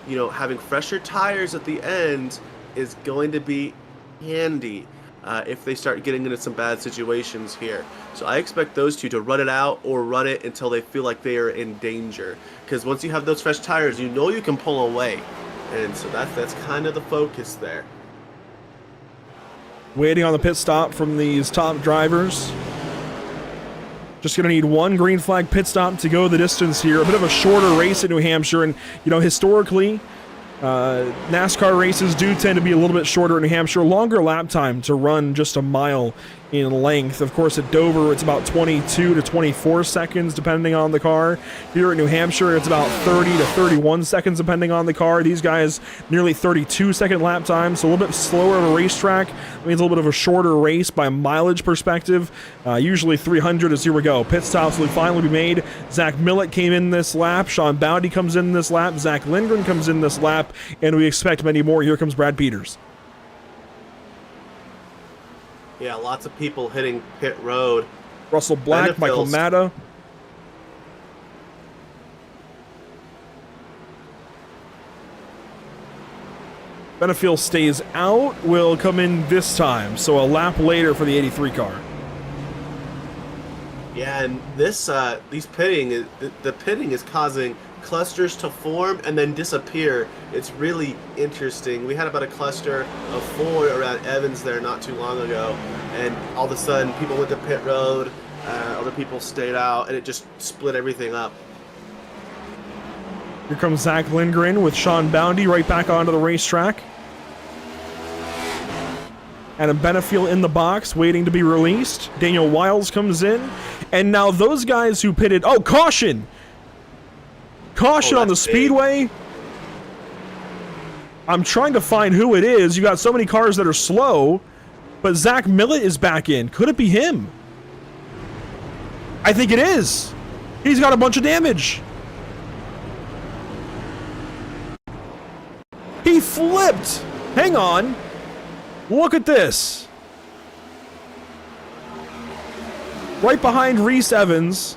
you know, having fresher tires at the end is going to be handy if they start getting into some bad situations here. So I expect those two to run it out or run it until they feel like they are in danger. Because once you have those fresh tires, you know you can pull away. And so that's kind of the focus there. Waiting on the pit stop from these top drivers. Just going to need one green flag pit stop to go the distance here. A bit of a shorter race in New Hampshire. And, you know, historically, NASCAR races do tend to be a little bit shorter in New Hampshire. Longer lap time to run just a mile in length. Of course, at Dover, it's about 22 to 24 seconds, depending on the car. Here at New Hampshire, it's about 30 to 31 seconds, depending on the car. These guys, nearly 32-second lap time, so a little bit slower of a racetrack. That means a little bit of a shorter race by mileage perspective. Usually 300 is here we go. Pit stops will finally be made. Zach Millett came in this lap. Sean Bounty comes in this lap. Zach Lindgren comes in this lap. And we expect many more. Here comes Brad Peters. Yeah, lots of people hitting pit road. Russell Black, Michael Matta. Benefiel stays out, will come in this time, so a lap later for the 83 car. Yeah, and this the pitting is causing clusters to form and then disappear. It's really interesting. We had about a cluster of 4 around Evans there not too long ago, and all of a sudden people went to pit road, other people stayed out, and it just split everything up. Here comes Zach Lindgren with Sean Bounty right back onto the racetrack. Adam Benefiel in the box waiting to be released. Daniel Wiles comes in, and now those guys who pitted, oh, caution! Caution on the speedway. I'm trying to find who it is. You got so many cars that are slow, but Zach Millett is back in. Could it be him? I think it is. He's got a bunch of damage. He flipped. Hang on. Look at this. Right behind Reese Evans.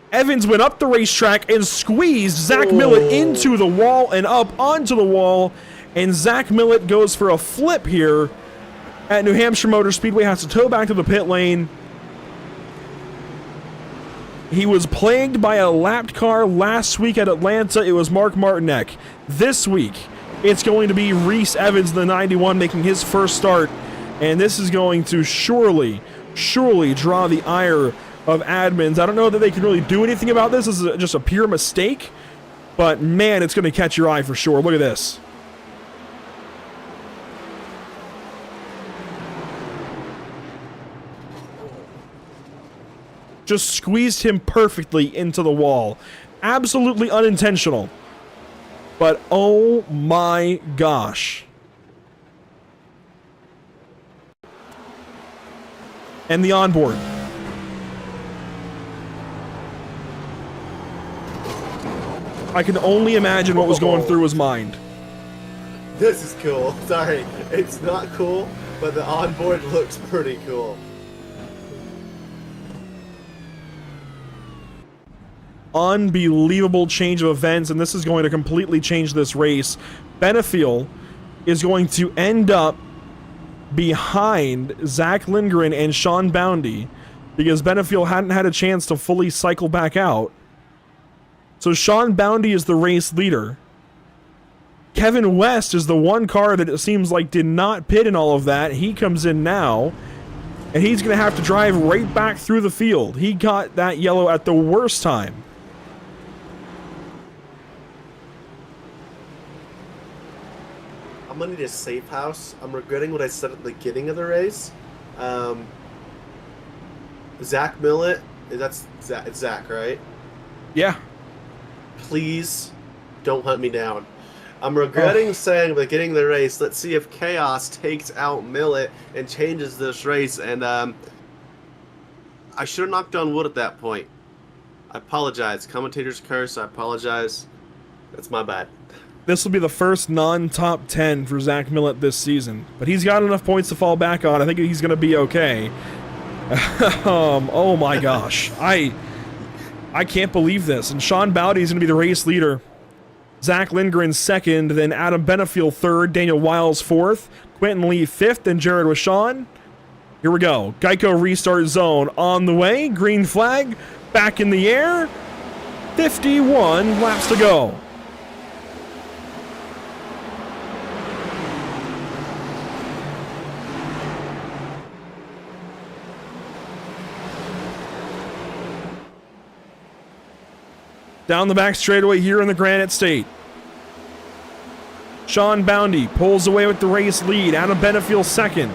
Evans went up the racetrack and squeezed Zach Millett into the wall and up onto the wall. And Zach Millett goes for a flip here at New Hampshire Motor Speedway. Has to tow back to the pit lane. He was plagued by a lapped car last week at Atlanta. It was Mark Martinek. This week, it's going to be Reese Evans, the 91, making his first start. And this is going to surely draw the ire of admins. I don't know that they can really do anything about this. This is just a pure mistake. But, man, it's going to catch your eye for sure. Look at this. Just squeezed him perfectly into the wall. Absolutely unintentional. But, oh my gosh. And the onboard. I can only imagine what was going through his mind. This is cool. Sorry, it's not cool, but the onboard looks pretty cool. Unbelievable change of events, and this is going to completely change this race. Benefiel is going to end up behind Zach Lindgren and Sean Bounty because Benefiel hadn't had a chance to fully cycle back out. So Sean Bounty is the race leader. Kevin West is the one car that it seems like did not pit in all of that. He comes in now, and he's going to have to drive right back through the field. He got that yellow at the worst time. I'm going to need a safe house. I'm regretting what I said at the beginning of the race. Zach Millett, that's Zach, it's Zach, right? Yeah. Please don't hunt me down. I'm regretting saying at the beginning of the race, let's see if Chaos takes out Millett and changes this race. And I should have knocked on wood at that point. I apologize. Commentator's curse, I apologize. That's my bad. This will be the first non-top 10 for Zach Millett this season. But he's got enough points to fall back on. I think he's going to be okay. Oh my gosh. I can't believe this. And Sean Bowdy is going to be the race leader. Zach Lindgren second, then Adam Benefiel third, Daniel Wiles fourth, Quentin Lee fifth, and Jared Wishon. Here we go. Geico restart zone on the way. Green flag back in the air. 51 laps to go. Down the back straightaway here in the Granite State. Sean Boundy pulls away with the race lead. Adam Benefiel second.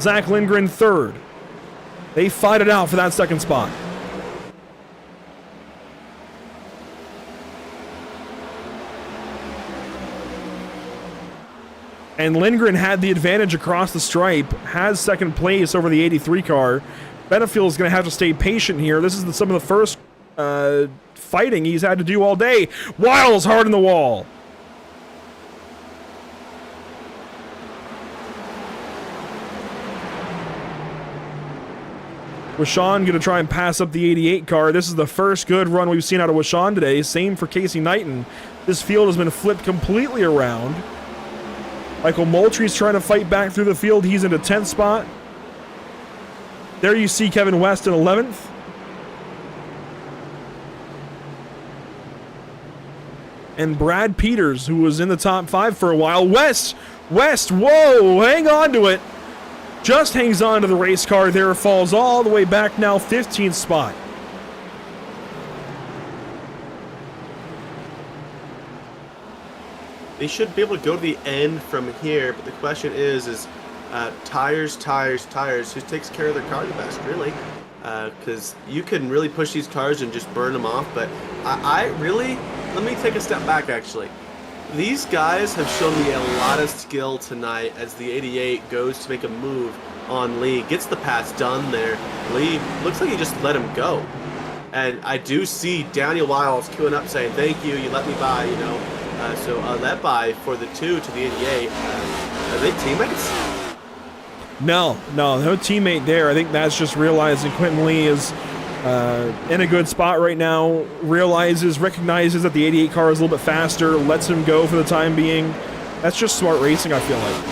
Zach Lindgren third. They fight it out for that second spot. And Lindgren had the advantage across the stripe, has second place over the 83 car. Benefiel is going to have to stay patient here. This is some of the first fighting he's had to do all day. Wiles hard in the wall. Wishon going to try and pass up the 88 car. This is the first good run we've seen out of Wishon today. Same for Casey Knighton. This field has been flipped completely around. Michael Moultrie's trying to fight back through the field. He's in a 10th spot. There you see Kevin West in 11th. And Brad Peters, who was in the top 5 for a while. West, whoa, hang on to it. Just hangs on to the race car there, falls all the way back now, 15th spot. They should be able to go to the end from here, but the question is tires, who takes care of their car the best, really? Because you can really push these cars and just burn them off, but I really, let me take a step back actually. These guys have shown me a lot of skill tonight as the 88 goes to make a move on Lee, gets the pass done there. Lee looks like he just let him go. And I do see Daniel Wiles queuing up saying, thank you, you let me by, you know. So that by for the 2 to the 88. Are they teammates? No teammate there. I think that's just realizing Quentin Lee is in a good spot right now, recognizes that the 88 car is a little bit faster, lets him go for the time being. That's just smart racing, I feel like.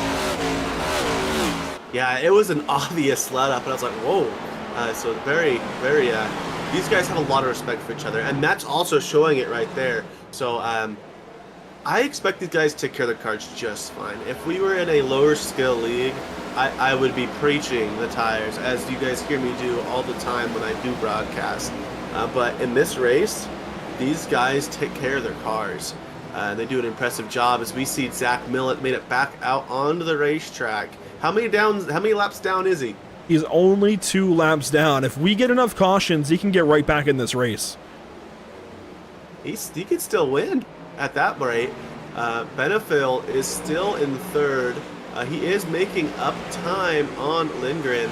Yeah, it was an obvious let up, and I was like, whoa. So very, these guys have a lot of respect for each other, and that's also showing it right there. So I expect these guys to take care of their cars just fine. If we were in a lower skill league, I would be preaching the tires, as you guys hear me do all the time when I do broadcast. But in this race, these guys take care of their cars. They do an impressive job as we see Zach Millett made it back out onto the racetrack. How many laps down is he? He's only 2 laps down. If we get enough cautions, he can get right back in this race. He could still win at that rate. Benefiel is still in 3rd. He is making up time on Lindgren,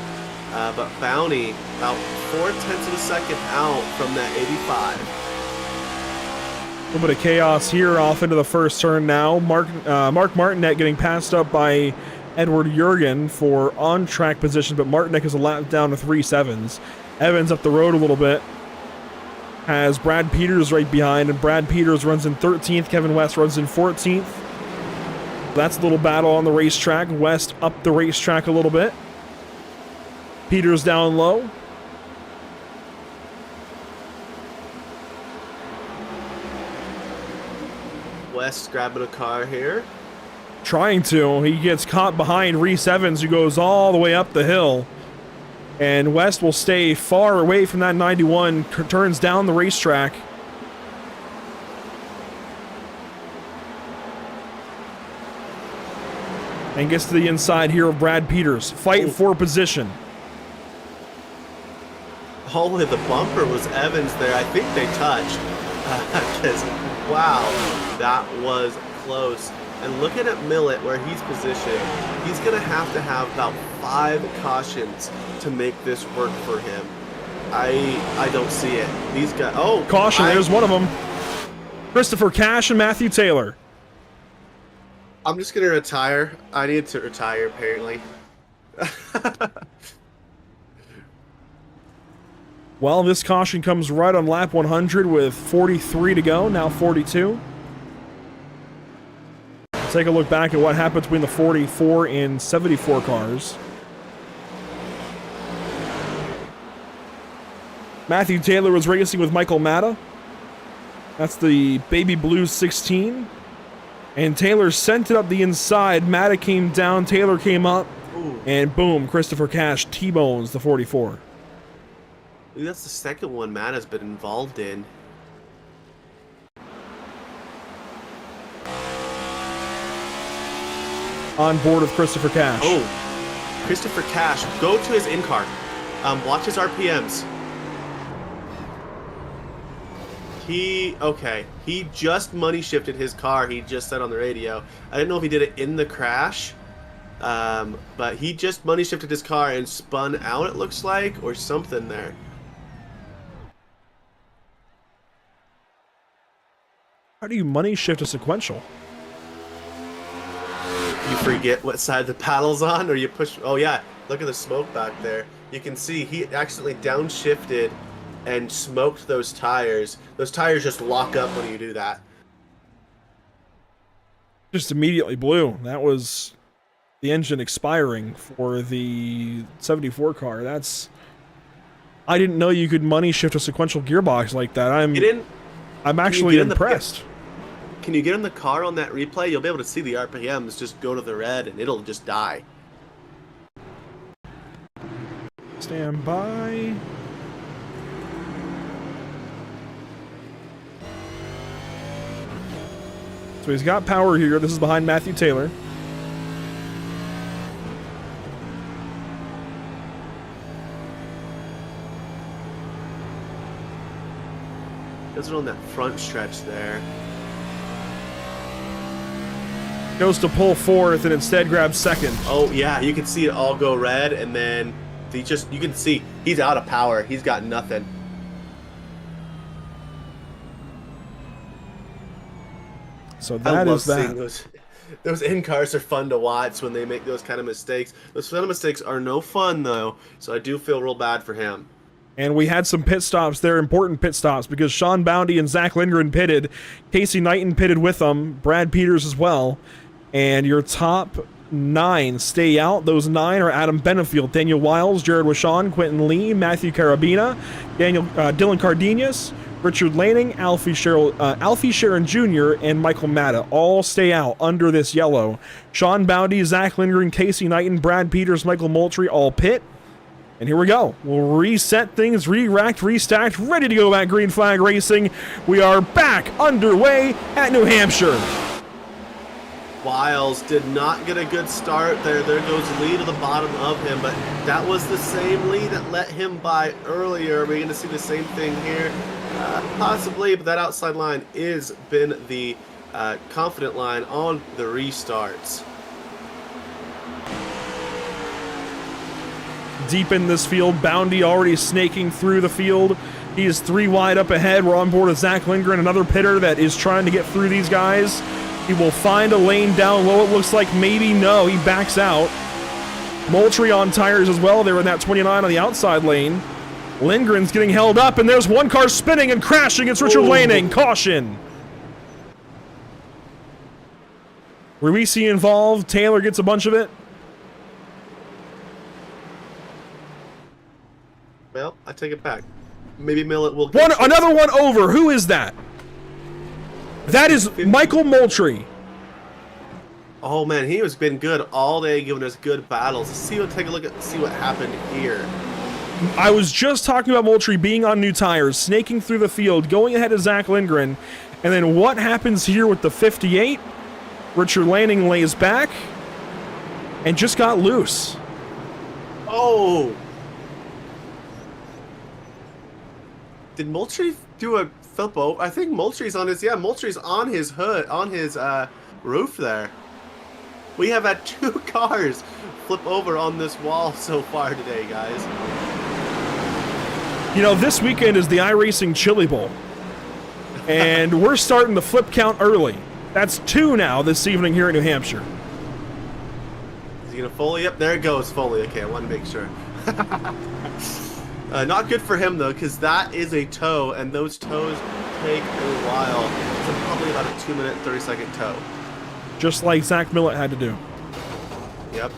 but Bounty about 0.4 of a second out from that 85. A little bit of chaos here off into the first turn now. Mark Martinet getting passed up by Edward Jurgen for on-track position, but Martinek is a lap down to 3.7s. Evans up the road a little bit. Has Brad Peters right behind, and Brad Peters runs in 13th. Kevin West runs in 14th. That's a little battle on the racetrack. West up the racetrack a little bit. Peters down low. West grabbing a car here. Trying to. He gets caught behind Reese Evans, who goes all the way up the hill. And West will stay far away from that 91, turns down the racetrack. And gets to the inside here of Brad Peters. Fight for position. Only the bumper was Evans there. I think they touched. Because, wow, that was close. And looking at Millet, where he's positioned, he's going to have about 5 cautions to make this work for him. I don't see it. These guys... Oh! Caution, there's one of them. Christopher Cash and Matthew Taylor. I'm just going to retire. I need to retire, apparently. Well, this caution comes right on lap 100 with 43 to go, now 42. Take a look back at what happened between the 44 and 74 cars. Matthew Taylor was racing with Michael Matta. That's the Baby Blues 16. And Taylor sent it up the inside. Matta came down, Taylor came up, and boom, Christopher Cash T-bones the 44. That's the second one Matta's been involved in. On board with Christopher Cash. Oh, Christopher Cash, go to his in-car. Watch his RPMs. He just money shifted his car, he just said on the radio. I didn't know if he did it in the crash, but he just money shifted his car and spun out, it looks like, or something there. How do you money shift a sequential? You forget what side the paddle's on, or you push... Oh yeah, look at the smoke back there. You can see he accidentally downshifted and smoked those tires. Those tires just lock up when you do that. Just immediately blew. That was the engine expiring for the 74 car. That's... I didn't know you could money shift a sequential gearbox like that. I'm actually impressed. Can you get in the car on that replay? You'll be able to see the RPMs just go to the red and it'll just die. Stand by. So he's got power here. This is behind Matthew Taylor. Those are on that front stretch there. Goes to pull fourth and instead grabs second. Oh yeah, you can see it all go red, and then you can see he's out of power. He's got nothing. So that is that. Those in-cars are fun to watch when they make those kind of mistakes. Those kind of mistakes are no fun though, so I do feel real bad for him. And we had some pit stops there, important pit stops, because Sean Bounty and Zach Lindgren pitted. Casey Knighton pitted with them. Brad Peters as well. And your top 9 stay out. Those 9 are Adam Benefield, Daniel Wiles, Jared Wishon, Quentin Lee, Matthew Carabina, Dylan Cardenas, Richard Lanning, Alfie Sharon Jr., and Michael Matta all stay out under this yellow. Sean Bounty, Zach Lindgren, Casey Knighton, Brad Peters, Michael Moultrie all pit. And here we go. We'll reset things, re-racked, restacked, ready to go back green flag racing. We are back underway at New Hampshire. Wiles did not get a good start there. There goes Lee to the bottom of him, but that was the same Lee that let him by earlier. Are we going to see the same thing here? Possibly, but that outside line is been the confident line on the restarts. Deep in this field, Bounty already snaking through the field. He is 3 wide up ahead. We're on board with Zach Lindgren, another pitter that is trying to get through these guys. He will find a lane down low. It looks like maybe no. He backs out. Moultrie on tires as well. They're in that 29 on the outside lane. Lindgren's getting held up, and there's one car spinning and crashing. It's Richard Lanning. Caution. Ruisi involved. Taylor gets a bunch of it. Well, I take it back. Maybe Millet will get another one over. Who is that? That is Michael Moultrie. Oh man, he has been good all day, giving us good battles. Take a look at see what happened here. I was just talking about Moultrie being on new tires, snaking through the field, going ahead of Zach Lindgren, and then what happens here with the 58? Richard Lanning lays back and just got loose. Oh! Did Moultrie do a flip over? I think Moultrie's on his hood, on his roof there. We have had 2 cars flip over on this wall so far today, guys. You know, this weekend is the iRacing Chili Bowl, and we're starting the flip count early. That's 2 now this evening here in New Hampshire. Is he gonna Foley? Yep, there it goes, Foley. Okay, I want to make sure. Not good for him though, because that is a tow, and those tows take a while. It's probably about a 2-minute, 30-second tow. Just like Zach Millett had to do. Yep.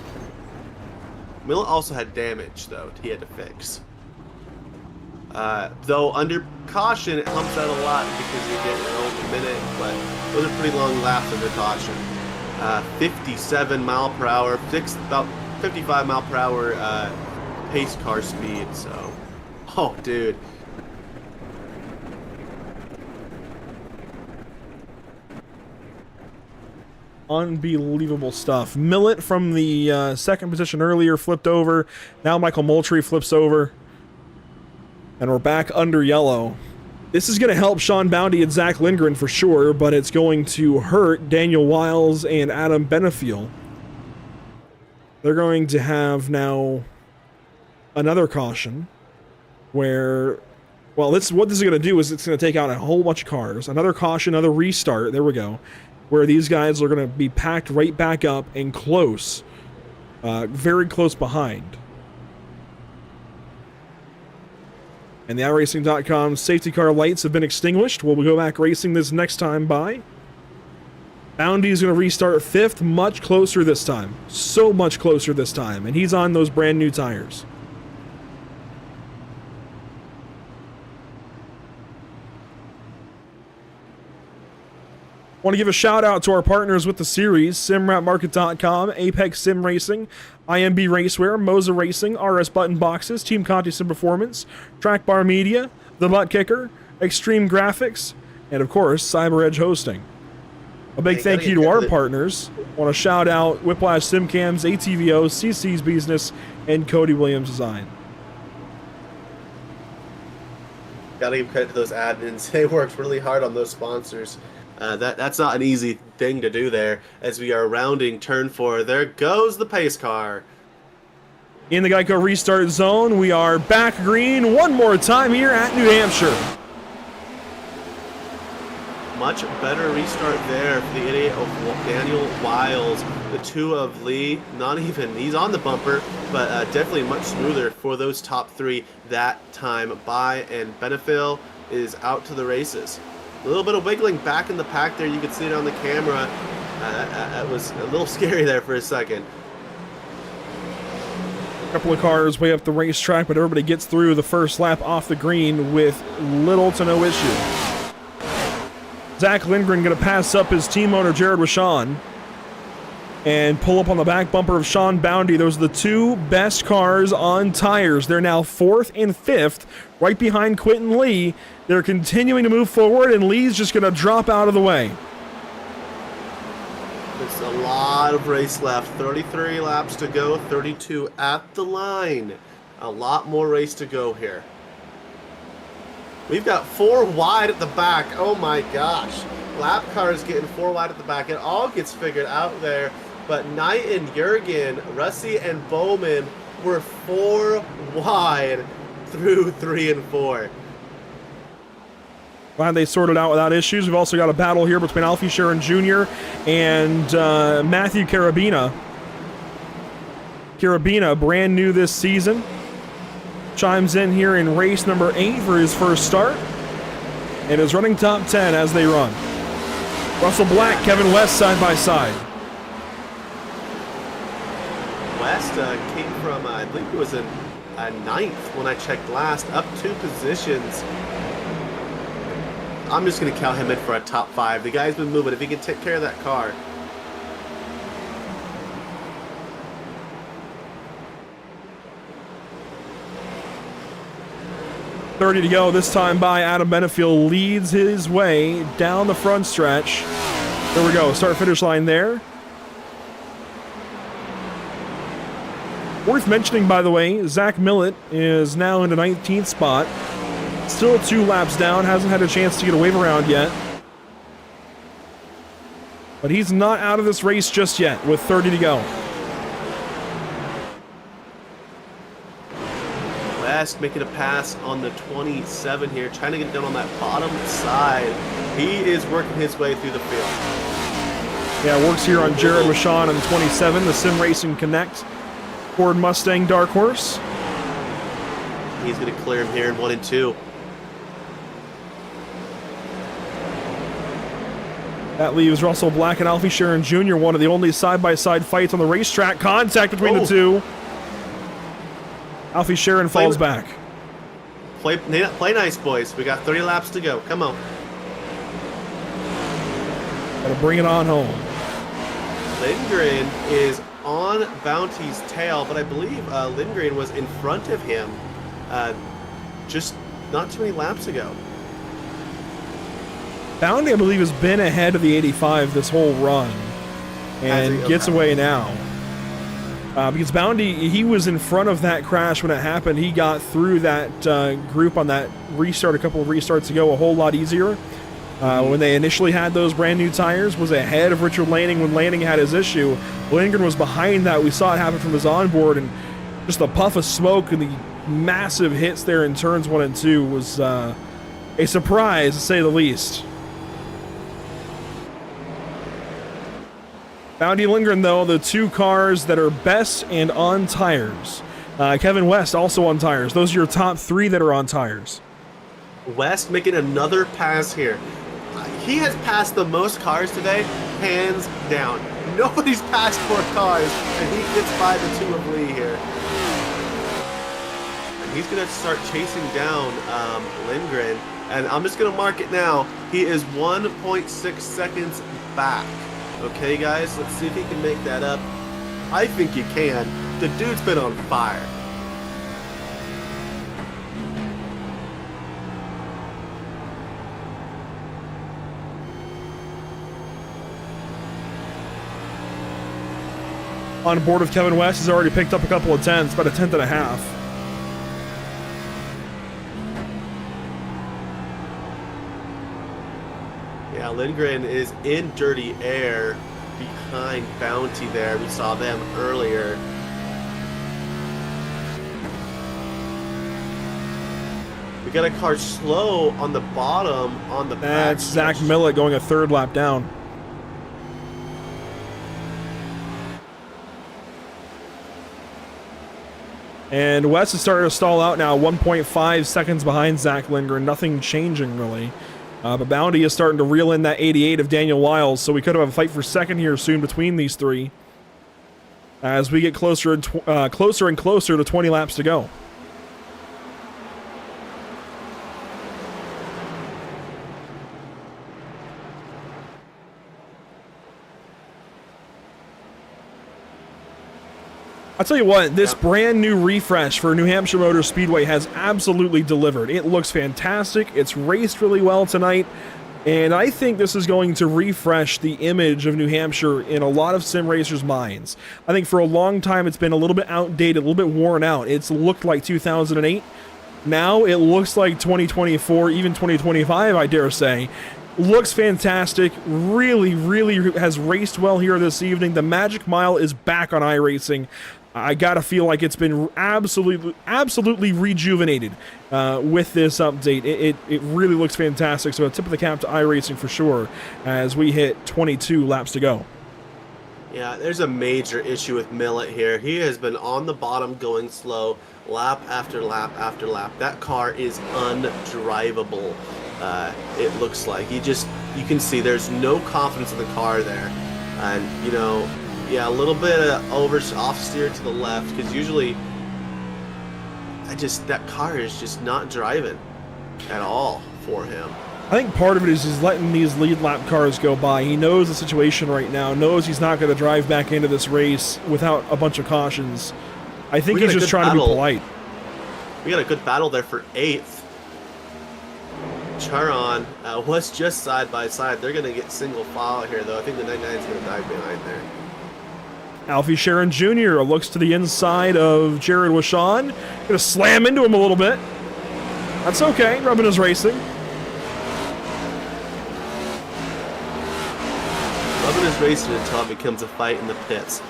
Millett also had damage though he had to fix. Though under caution, it helps out a lot because you get an old minute, but those are pretty long laps under caution. 57 mile per hour, about 55 mile per hour pace car speed. So, oh, dude. Unbelievable stuff. Millett from the second position earlier flipped over. Now Michael Moultrie flips over. And we're back under yellow. This is going to help Sean Bounty and Zach Lindgren for sure, but it's going to hurt Daniel Wiles and Adam Benefiel. They're going to have now another caution where, well, what this is going to do is it's going to take out a whole bunch of cars. Another caution, another restart. There we go. Where these guys are going to be packed right back up and close, very close behind. And the iRacing.com safety car lights have been extinguished. We'll go back racing this next time by. Bounty is going to restart 5th, much closer this time. So much closer this time. And he's on those brand new tires. Want to give a shout out to our partners with the series, SimWrapMarket.com, Apex Sim Racing, IMB Racewear, Moza Racing, RS Button Boxes, Team Conti Sim Performance, Track Bar Media, The Butt Kicker, Extreme Graphics, and of course, Cyber Edge Hosting. A big thank you to our partners. Want to shout out Whiplash SimCams, ATVO, CC's Business, and Cody Williams Design. Gotta give credit to those admins. They worked really hard on those sponsors. That's not an easy thing to do there as we are rounding turn 4. There goes the pace car. In the Geico restart zone, we are back green one more time here at New Hampshire. Much better restart there for the idiot of Daniel Wiles. The 2 of Lee, not even, he's on the bumper, but definitely much smoother for those top 3 that time by, and Benefiel is out to the races. A little bit of wiggling back in the pack there. You can see it on the camera. It was a little scary there for a second. A couple of cars way up the racetrack, but everybody gets through the first lap off the green with little to no issue. Zach Lindgren going to pass up his team owner, Jared Wishon, and pull up on the back bumper of Sean Bounty. Those are the 2 best cars on tires. They're now 4th and 5th, right behind Quentin Lee. They're continuing to move forward, and Lee's just going to drop out of the way. There's a lot of race left. 33 laps to go, 32 at the line. A lot more race to go here. We've got 4 wide at the back. Oh my gosh. Lap cars getting 4 wide at the back. It all gets figured out there. But Knight and Jurgen, Russi and Bowman were 4 wide through 3 and 4. Glad they sorted out without issues. We've also got a battle here between Alfie Sharon Jr. and Matthew Carabina. Carabina, brand new this season, chimes in here in race number 8 for his first start and is running top 10 as they run. Russell Black, Kevin West side by side. West came from, I believe it was in 9th when I checked last, up 2 positions. I'm just going to count him in for a top 5. The guy's been moving. If he can take care of that car. 30 to go. This time by Adam Benefield leads his way down the front stretch. There we go. Start finish line there. Worth mentioning, by the way, Zach Millett is now in the 19th spot. Still 2 laps down. Hasn't had a chance to get a wave around yet. But he's not out of this race just yet with 30 to go. West making a pass on the 27 here, trying to get down on that bottom side. He is working his way through the field. Yeah, works here on Jared Wishon on the 27, the Sim Racing Connect Ford Mustang Dark Horse. He's going to clear him here in 1 and 2. That leaves Russell Black and Alfie Sharon Jr., one of the only side-by-side fights on the racetrack. Contact between the two. Alfie Sharon falls back. Play nice, boys. We got 30 laps to go. Come on. Gotta bring it on home. Lindgren is on Bounty's tail, but I believe Lindgren was in front of him just not too many laps ago. Bounty, I believe, has been ahead of the 85 this whole run and gets away now. Because Bounty, he was in front of that crash when it happened. He got through that group on that restart a couple of restarts ago a whole lot easier. When they initially had those brand new tires, was ahead of Richard Lanning when Lanning had his issue. Lindgren was behind that. We saw it happen from his onboard, and just a puff of smoke and the massive hits there in turns 1 and 2 was a surprise, to say the least. Bounty Lindgren, though, the 2 cars that are best and on tires. Kevin West also on tires. Those are your top 3 that are on tires. West making another pass here. He has passed the most cars today, hands down. Nobody's passed 4 cars, and he gets by the 2 of Lee here. And he's going to start chasing down Lindgren. And I'm just going to mark it now. He is 1.6 seconds back. Okay, guys, let's see if he can make that up. I think he can. The dude's been on fire. On board with Kevin West, has already picked up a couple of tenths, about a tenth and a half. Yeah, Lindgren is in dirty air behind Bounty there. We saw them earlier. We got a car slow on the bottom on the back. That's Zach Millett going a 3rd lap down. And West is starting to stall out now, 1.5 seconds behind Zach Lindgren. Nothing changing, really. But Bounty is starting to reel in that 88 of Daniel Wiles, so we could have a fight for second here soon between these 3 as we get closer and closer to 20 laps to go. I'll tell you what, this brand new refresh for New Hampshire Motor Speedway has absolutely delivered. It looks fantastic. It's raced really well tonight. And I think this is going to refresh the image of New Hampshire in a lot of sim racers' minds. I think for a long time it's been a little bit outdated, a little bit worn out. It's looked like 2008. Now it looks like 2024, even 2025, I dare say. Looks fantastic. Really, really has raced well here this evening. The Magic Mile is back on iRacing. I gotta feel like it's been absolutely rejuvenated with this update. It really looks fantastic. So a tip of the cap to iRacing for sure as we hit 22 laps to go. Yeah, there's a major issue with Millett here. He has been on the bottom going slow lap after lap after lap. That car is undrivable. It looks like you can see there's no confidence in the car there. And you know, yeah, a little bit of off steer to the left, because usually that car is just not driving at all for him. I think part of it is he's letting these lead lap cars go by. He knows the situation right now, knows he's not going to drive back into this race without a bunch of cautions. I think he's just trying to be polite. We got a good battle there for 8th. Charon was just side by side. They're going to get single file here, though. I think the 99 is going to dive behind there. Alfie Sharon Jr. looks to the inside of Jared Wishon. Gonna slam into him a little bit. That's okay. Rubbin is racing. Rubbin is racing until it becomes a fight in the pits.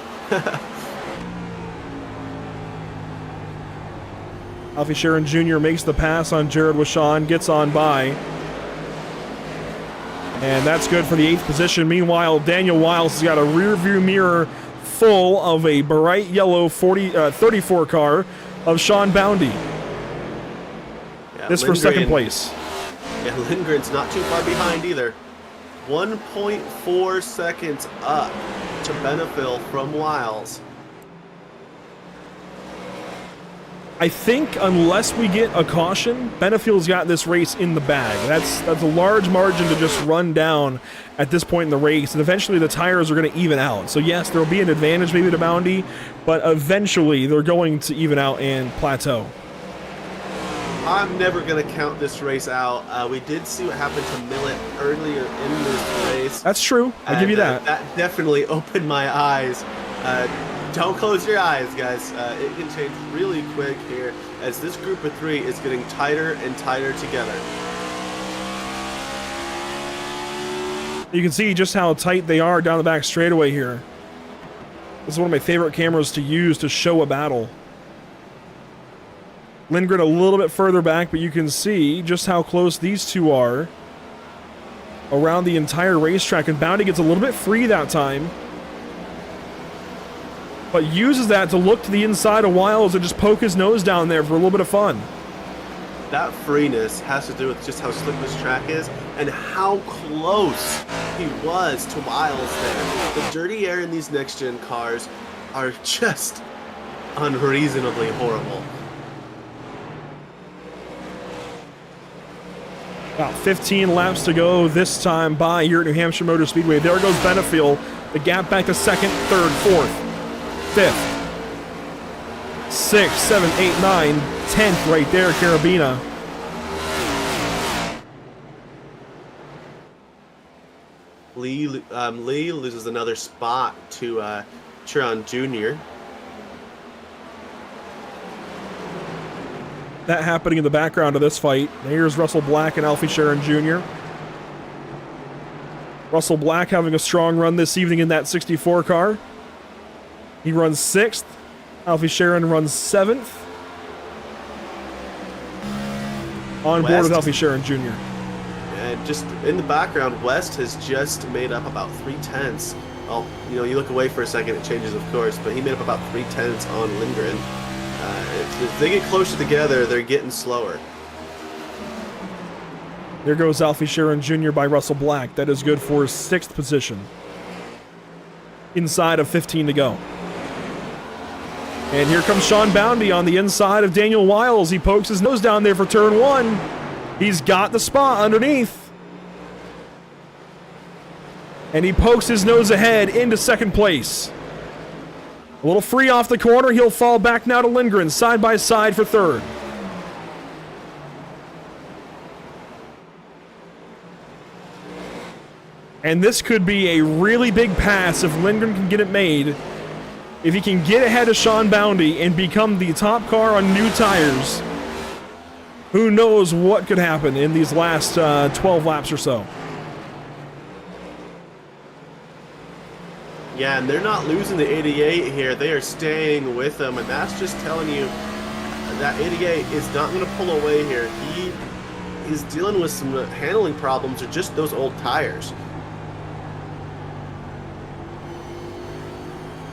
Alfie Sharon Jr. makes the pass on Jared Wishon, gets on by. And that's good for the 8th position. Meanwhile, Daniel Wiles has got a rear view mirror full of a bright yellow 34 car of Sean Boundy. Yeah, this for second place. Yeah, Lindgren's not too far behind either. 1.4 seconds up to Benefiel from Wiles. I think unless we get a caution, Benefiel's got this race in the bag. That's a large margin to just run down at this point in the race, and eventually the tires are going to even out. So yes, there will be an advantage maybe to Boundy, but eventually they're going to even out and plateau. I'm never going to count this race out. We did see what happened to Millet earlier in this race. That's true. I'll give you that. That definitely opened my eyes. Don't close your eyes, guys. It can change really quick here as this group of 3 is getting tighter and tighter together. You can see just how tight they are down the back straightaway here. This is one of my favorite cameras to use to show a battle. Lindgren a little bit further back, but you can see just how close these two are around the entire racetrack. And Boundy gets a little bit free that time, but uses that to look to the inside of Wiles and just poke his nose down there for a little bit of fun. That freeness has to do with just how slick this track is and how close he was to Wiles there. The dirty air in these next-gen cars are just unreasonably horrible. About 15 laps to go this time by here at New Hampshire Motor Speedway. There goes Benefiel. The gap back to 2nd, 3rd, 4th. 5th, 6th, 7th, 8th, 9th, 10th right there, Carabina. Lee loses another spot to Chiron Jr. That happening in the background of this fight. Here's Russell Black and Alfie Sharon Jr. Russell Black having a strong run this evening in that 64 car. He runs 6th. Alfie Sharon runs 7th. On board with Alfie Sharon Jr. And just in the background, West has just made up about 3/10. Well, you look away for a second, it changes, of course, but he made up about 3/10 on Lindgren. If they get closer together, they're getting slower. There goes Alfie Sharon Jr. by Russell Black. That is good for 6th position. Inside of 15 to go. And here comes Sean Boundy on the inside of Daniel Wiles. He pokes his nose down there for turn 1. He's got the spot underneath. And he pokes his nose ahead into 2nd place. A little free off the corner. He'll fall back now to Lindgren, side by side for 3rd. And this could be a really big pass if Lindgren can get it made. If he can get ahead of Sean Boundy and become the top car on new tires, who knows what could happen in these last 12 laps or so. Yeah, and they're not losing the 88 here. They are staying with them, and that's just telling you that 88 is not going to pull away here. He is dealing with some handling problems or just those old tires.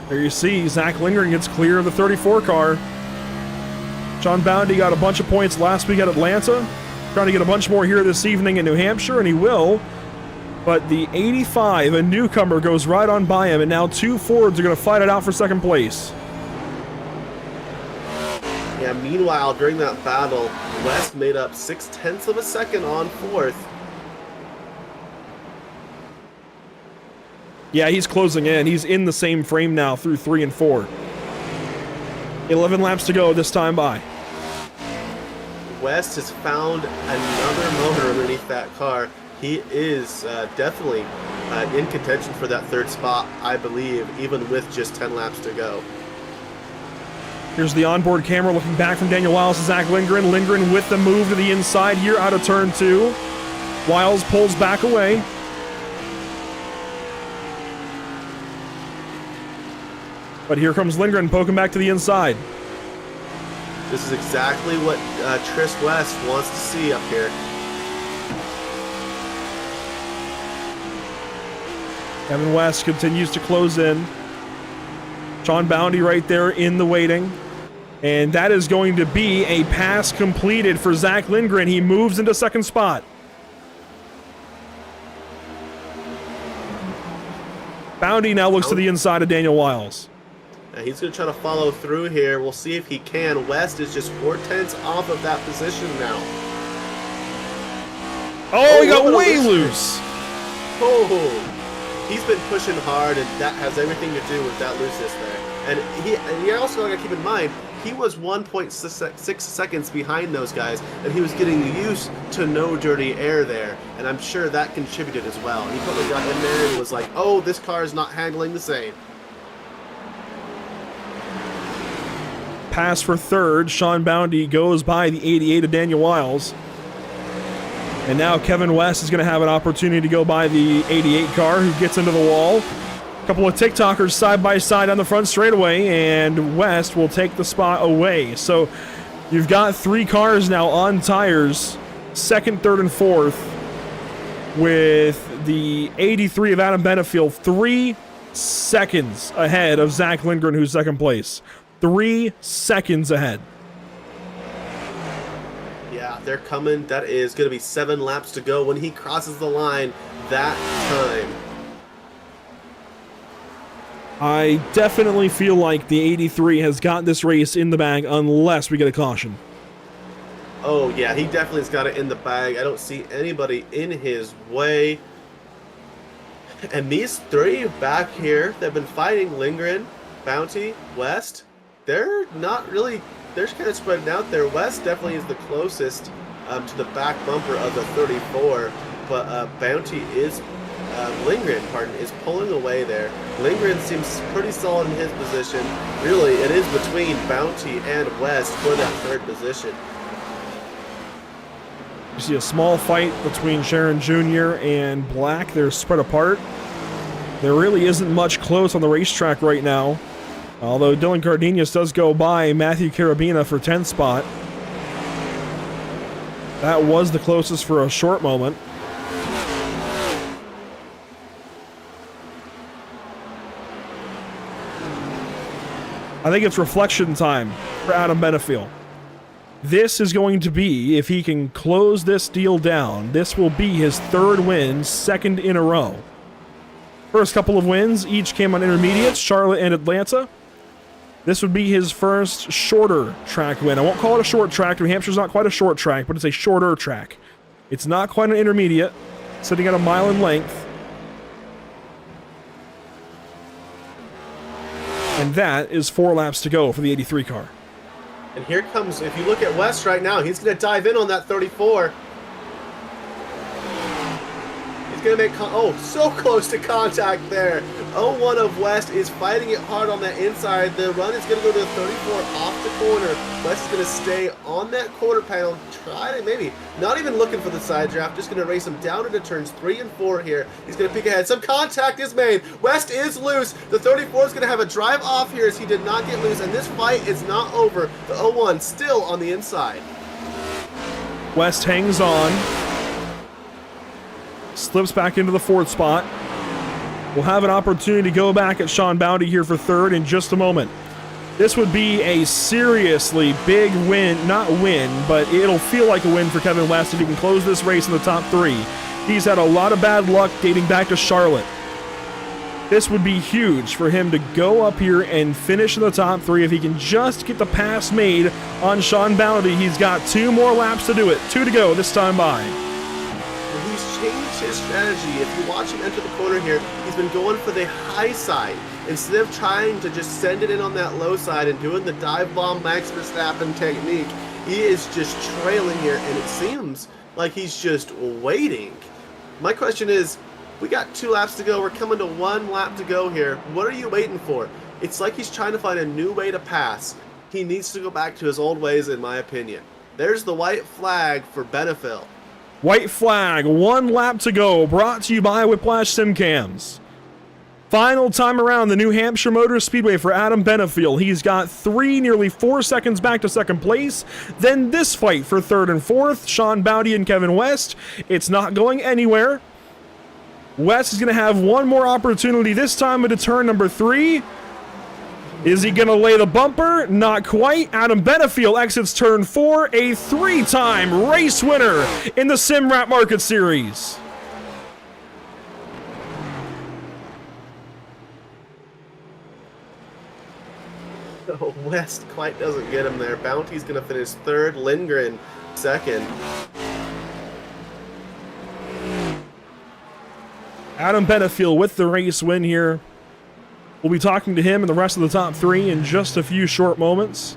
There you see, Zach Lindgren gets clear of the 34 car. Sean Boundy got a bunch of points last week at Atlanta. Trying to get a bunch more here this evening in New Hampshire, and he will. But the 85, a newcomer, goes right on by him, and now 2 Fords are going to fight it out for 2nd place. Yeah, meanwhile, during that battle, West made up 0.6 of a second on 4th. Yeah, he's closing in. He's in the same frame now through 3 and 4. 11 laps to go this time by. West has found another motor underneath that car. He is definitely in contention for that third spot, I believe, even with just 10 laps to go. Here's the onboard camera looking back from Daniel Wiles to Zach Lindgren. Lindgren with the move to the inside here out of turn 2. Wiles pulls back away. But here comes Lindgren poking back to the inside. This is exactly what Tris West wants to see up here. Kevin West continues to close in. Sean Bounty right there in the waiting. And that is going to be a pass completed for Zach Lindgren. He moves into second spot. Bounty now looks to the inside of Daniel Wiles. He's going to try to follow through here. We'll see if he can. West is just 4/10 off of that position now. Oh, he got way loose. Oh, he's been pushing hard, and that has everything to do with that looseness there. And you also got to keep in mind, he was 1.6 seconds behind those guys, and he was getting used to no dirty air there. And I'm sure that contributed as well. He probably got in there and was like, oh, this car is not handling the same. Pass for third. Sean Bounty goes by the 88 of Daniel Wiles. And now Kevin West is going to have an opportunity to go by the 88 car, who gets into the wall. A couple of TikTokers side by side on the front straightaway, and West will take the spot away. So you've got 3 cars now on tires, second, third, and fourth, with the 83 of Adam Benefield 3 seconds ahead of Zach Lindgren, who's second place. 3 seconds ahead. Yeah, they're coming. That is going to be 7 laps to go when he crosses the line that time. I definitely feel like the 83 has got this race in the bag unless we get a caution. Oh, yeah, he definitely has got it in the bag. I don't see anybody in his way. And these 3 back here that have been fighting, Lindgren, Bounty, West, they're not really, they're kind of spread out there. West definitely is the closest to the back bumper of the 34, but Bounty is, Lindgren, is pulling away there. Lindgren seems pretty solid in his position. Really, it is between Bounty and West for that third position. You see a small fight between Sharon Jr. and Black. They're spread apart. There really isn't much close on the racetrack right now. Although Dylan Cardenas does go by Matthew Carabina for 10th spot. That was the closest for a short moment. I think it's reflection time for Adam Benefield. This is going to be, if he can close this deal down, this will be his 3rd win, 2nd in a row. First couple of wins each came on intermediates, Charlotte and Atlanta. This would be his first shorter track win. I won't call it a short track. New Hampshire's not quite a short track, but it's a shorter track. It's not quite an intermediate, sitting at a mile in length. And that is 4 laps to go for the 83 car. And here comes, if you look at West right now, he's going to dive in on that 34. He's going to make, so close to contact there. 01 of West is fighting it hard on that inside. The run is going to go to the 34 off the corner. West is going to stay on that quarter panel, try to maybe, not even looking for the side draft, just going to race him down into turns 3 and 4 here. He's going to peek ahead. Some contact is made. West is loose. The 34 is going to have a drive off here as he did not get loose, and this fight is not over. The 01 still on the inside. West hangs on. Slips back into the 4th spot. We'll have an opportunity to go back at Sean Bounty here for 3rd in just a moment. This would be a seriously big win, not win, but it'll feel like a win for Kevin West if he can close this race in the top 3. He's had a lot of bad luck dating back to Charlotte. This would be huge for him to go up here and finish in the top 3. If he can just get the pass made on Sean Bounty, he's got 2 more laps to do it. 2 to go this time by. He's changed his strategy. If you watch him enter the corner here, he's been going for the high side instead of trying to just send it in on that low side and doing the dive bomb Max Verstappen technique. He is just trailing here, and it seems like he's just waiting. My question is, we got 2 laps to go. We're coming to 1 lap to go here. What are you waiting for? It's like he's trying to find a new way to pass. He needs to go back to his old ways, in my opinion. There's the white flag for Benefiel. White flag, 1 lap to go, brought to you by Whiplash Simcams. Final time around the New Hampshire Motor Speedway for Adam Benefiel. He's got nearly 4 seconds back to second place. Then this fight for third and fourth, Sean Bowdy and Kevin West. It's not going anywhere. West is going to have one more opportunity, this time into turn number 3. Is he going to lay the bumper? Not quite. Adam Benefiel exits turn 4, a 3-time race winner in the Simrap Market Series. Oh, West quite doesn't get him there. Bounty's going to finish 3rd, Lindgren 2nd. Adam Benefiel with the race win here. We'll be talking to him and the rest of the top 3 in just a few short moments.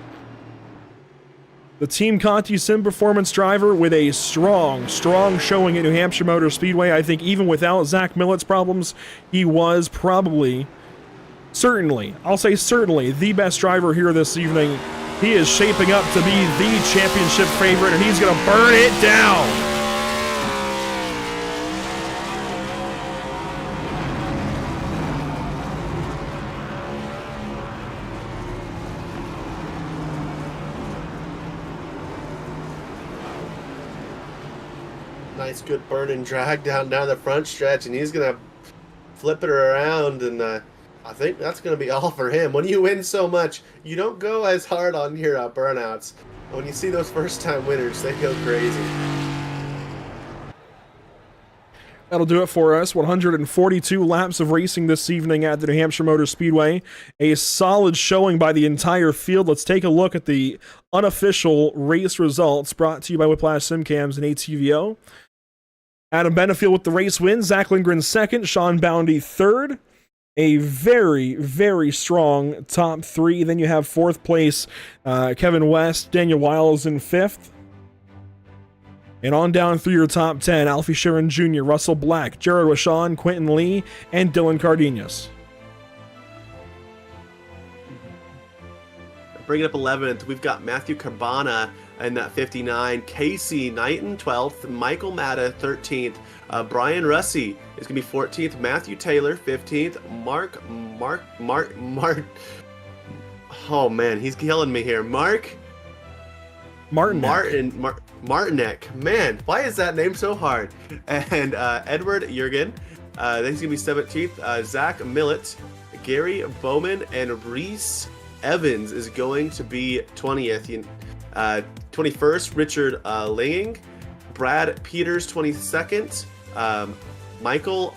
The Team Conti Sim Performance driver with a strong showing at New Hampshire Motor Speedway. I think even without Zach Millett's problems, he was probably, certainly the best driver here this evening. He is shaping up to be the championship favorite, and he's going to burn it down. Nice, good burn and drag down the front stretch, and he's going to flip it around, and I think that's going to be all for him. When you win so much, you don't go as hard on your burnouts. When you see those first-time winners, they go crazy. That'll do it for us. 142 laps of racing this evening at the New Hampshire Motor Speedway. A solid showing by the entire field. Let's take a look at the unofficial race results brought to you by Whiplash Simcams and ATVO. Adam Benefiel with the race win. Zach Lindgren 2nd. Sean Boundy 3rd. A very strong top 3. Then you have 4th place Kevin West. Daniel Wiles in 5th. And on down through your top 10, Alfie Sharon Jr., Russell Black, Jared Washon, Quentin Lee, and Dylan Cardenas. Bringing up 11th, we've got Matthew Carbana in that 59, Casey Knighton 12th, Michael Matta 13th, Brian Russey is going to be 14th, Matthew Taylor 15th, Mark, oh man, he's killing me here, Martinek. Man, why is that name so hard? And Edward Jurgen, then he's going to be 17th, Zach Millett, Gary Bowman, and Reese Evans is going to be 20th. 21st, Richard Langing, Brad Peters 22nd, Michael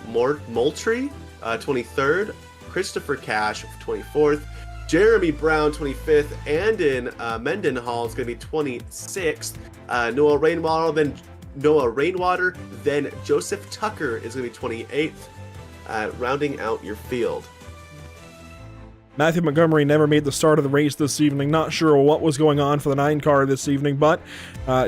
Moultrie 23rd, Christopher Cash 24th, Jeremy Brown 25th, and Mendenhall is going to be 26th, Noah Rainwater, then Joseph Tucker is going to be 28th, rounding out your field. Matthew Montgomery never made the start of the race this evening. Not sure what was going on for the 9 car this evening, but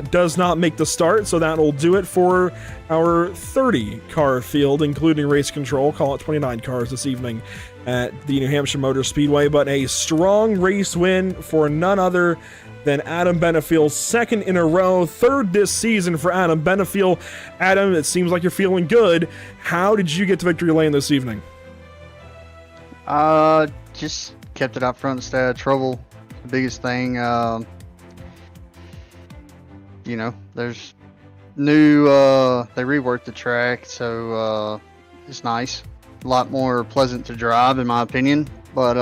does not make the start, so that'll do it for our 30 car field, including race control. Call it 29 cars this evening at the New Hampshire Motor Speedway, but a strong race win for none other than Adam Benefiel, 2nd in a row, 3rd this season for Adam Benefiel. Adam, it seems like you're feeling good. How did you get to victory lane this evening? Just kept it up front, stay out of trouble. The biggest thing, there's new, they reworked the track, so it's nice. A lot more pleasant to drive, in my opinion. But,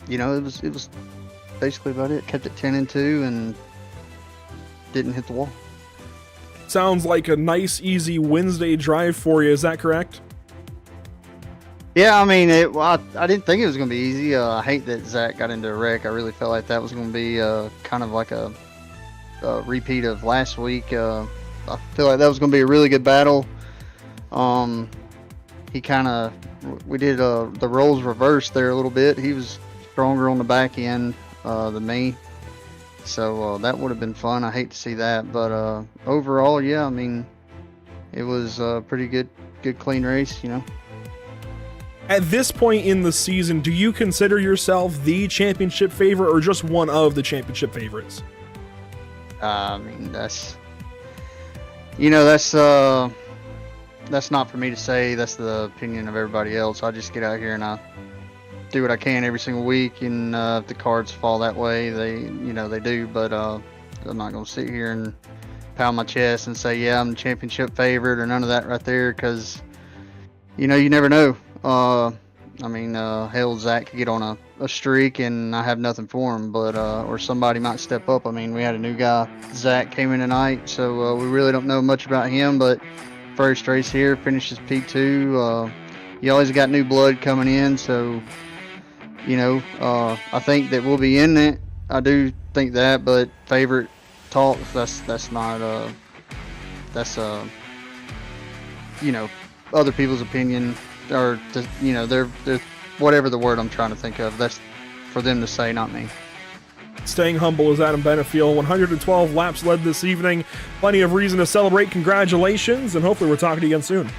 it was basically about it. Kept it 10-2 and didn't hit the wall. Sounds like a nice, easy Wednesday drive for you. Is that correct? Yeah, I mean, I didn't think it was going to be easy. I hate that Zach got into a wreck. I really felt like that was going to be kind of like a repeat of last week. I feel like that was going to be a really good battle. We did the roles reversed there a little bit. He was stronger on the back end than me. So that would have been fun. I hate to see that, but overall, yeah, I mean, it was a pretty good clean race, you know. At this point in the season, do you consider yourself the championship favorite or just one of the championship favorites? I mean, that's not for me to say. That's the opinion of everybody else. I just get out here and I do what I can every single week, and if the cards fall that way, they do. But I'm not gonna sit here and pound my chest and say, yeah, I'm the championship favorite or none of that right there, because you never know. I mean, hell, Zach could get on a streak and I have nothing for him, but or somebody might step up. I mean, we had a new guy, Zach, came in tonight, so we really don't know much about him, but first race here, finishes P2. You always got new blood coming in, so I think that we'll be in it. I do think that, but favorite talk, that's not other people's opinion, or they're whatever the word I'm trying to think of. That's for them to say, not me. Staying humble is Adam Benefiel. 112 laps led this evening. Plenty of reason to celebrate. Congratulations, and hopefully we're talking to you again soon.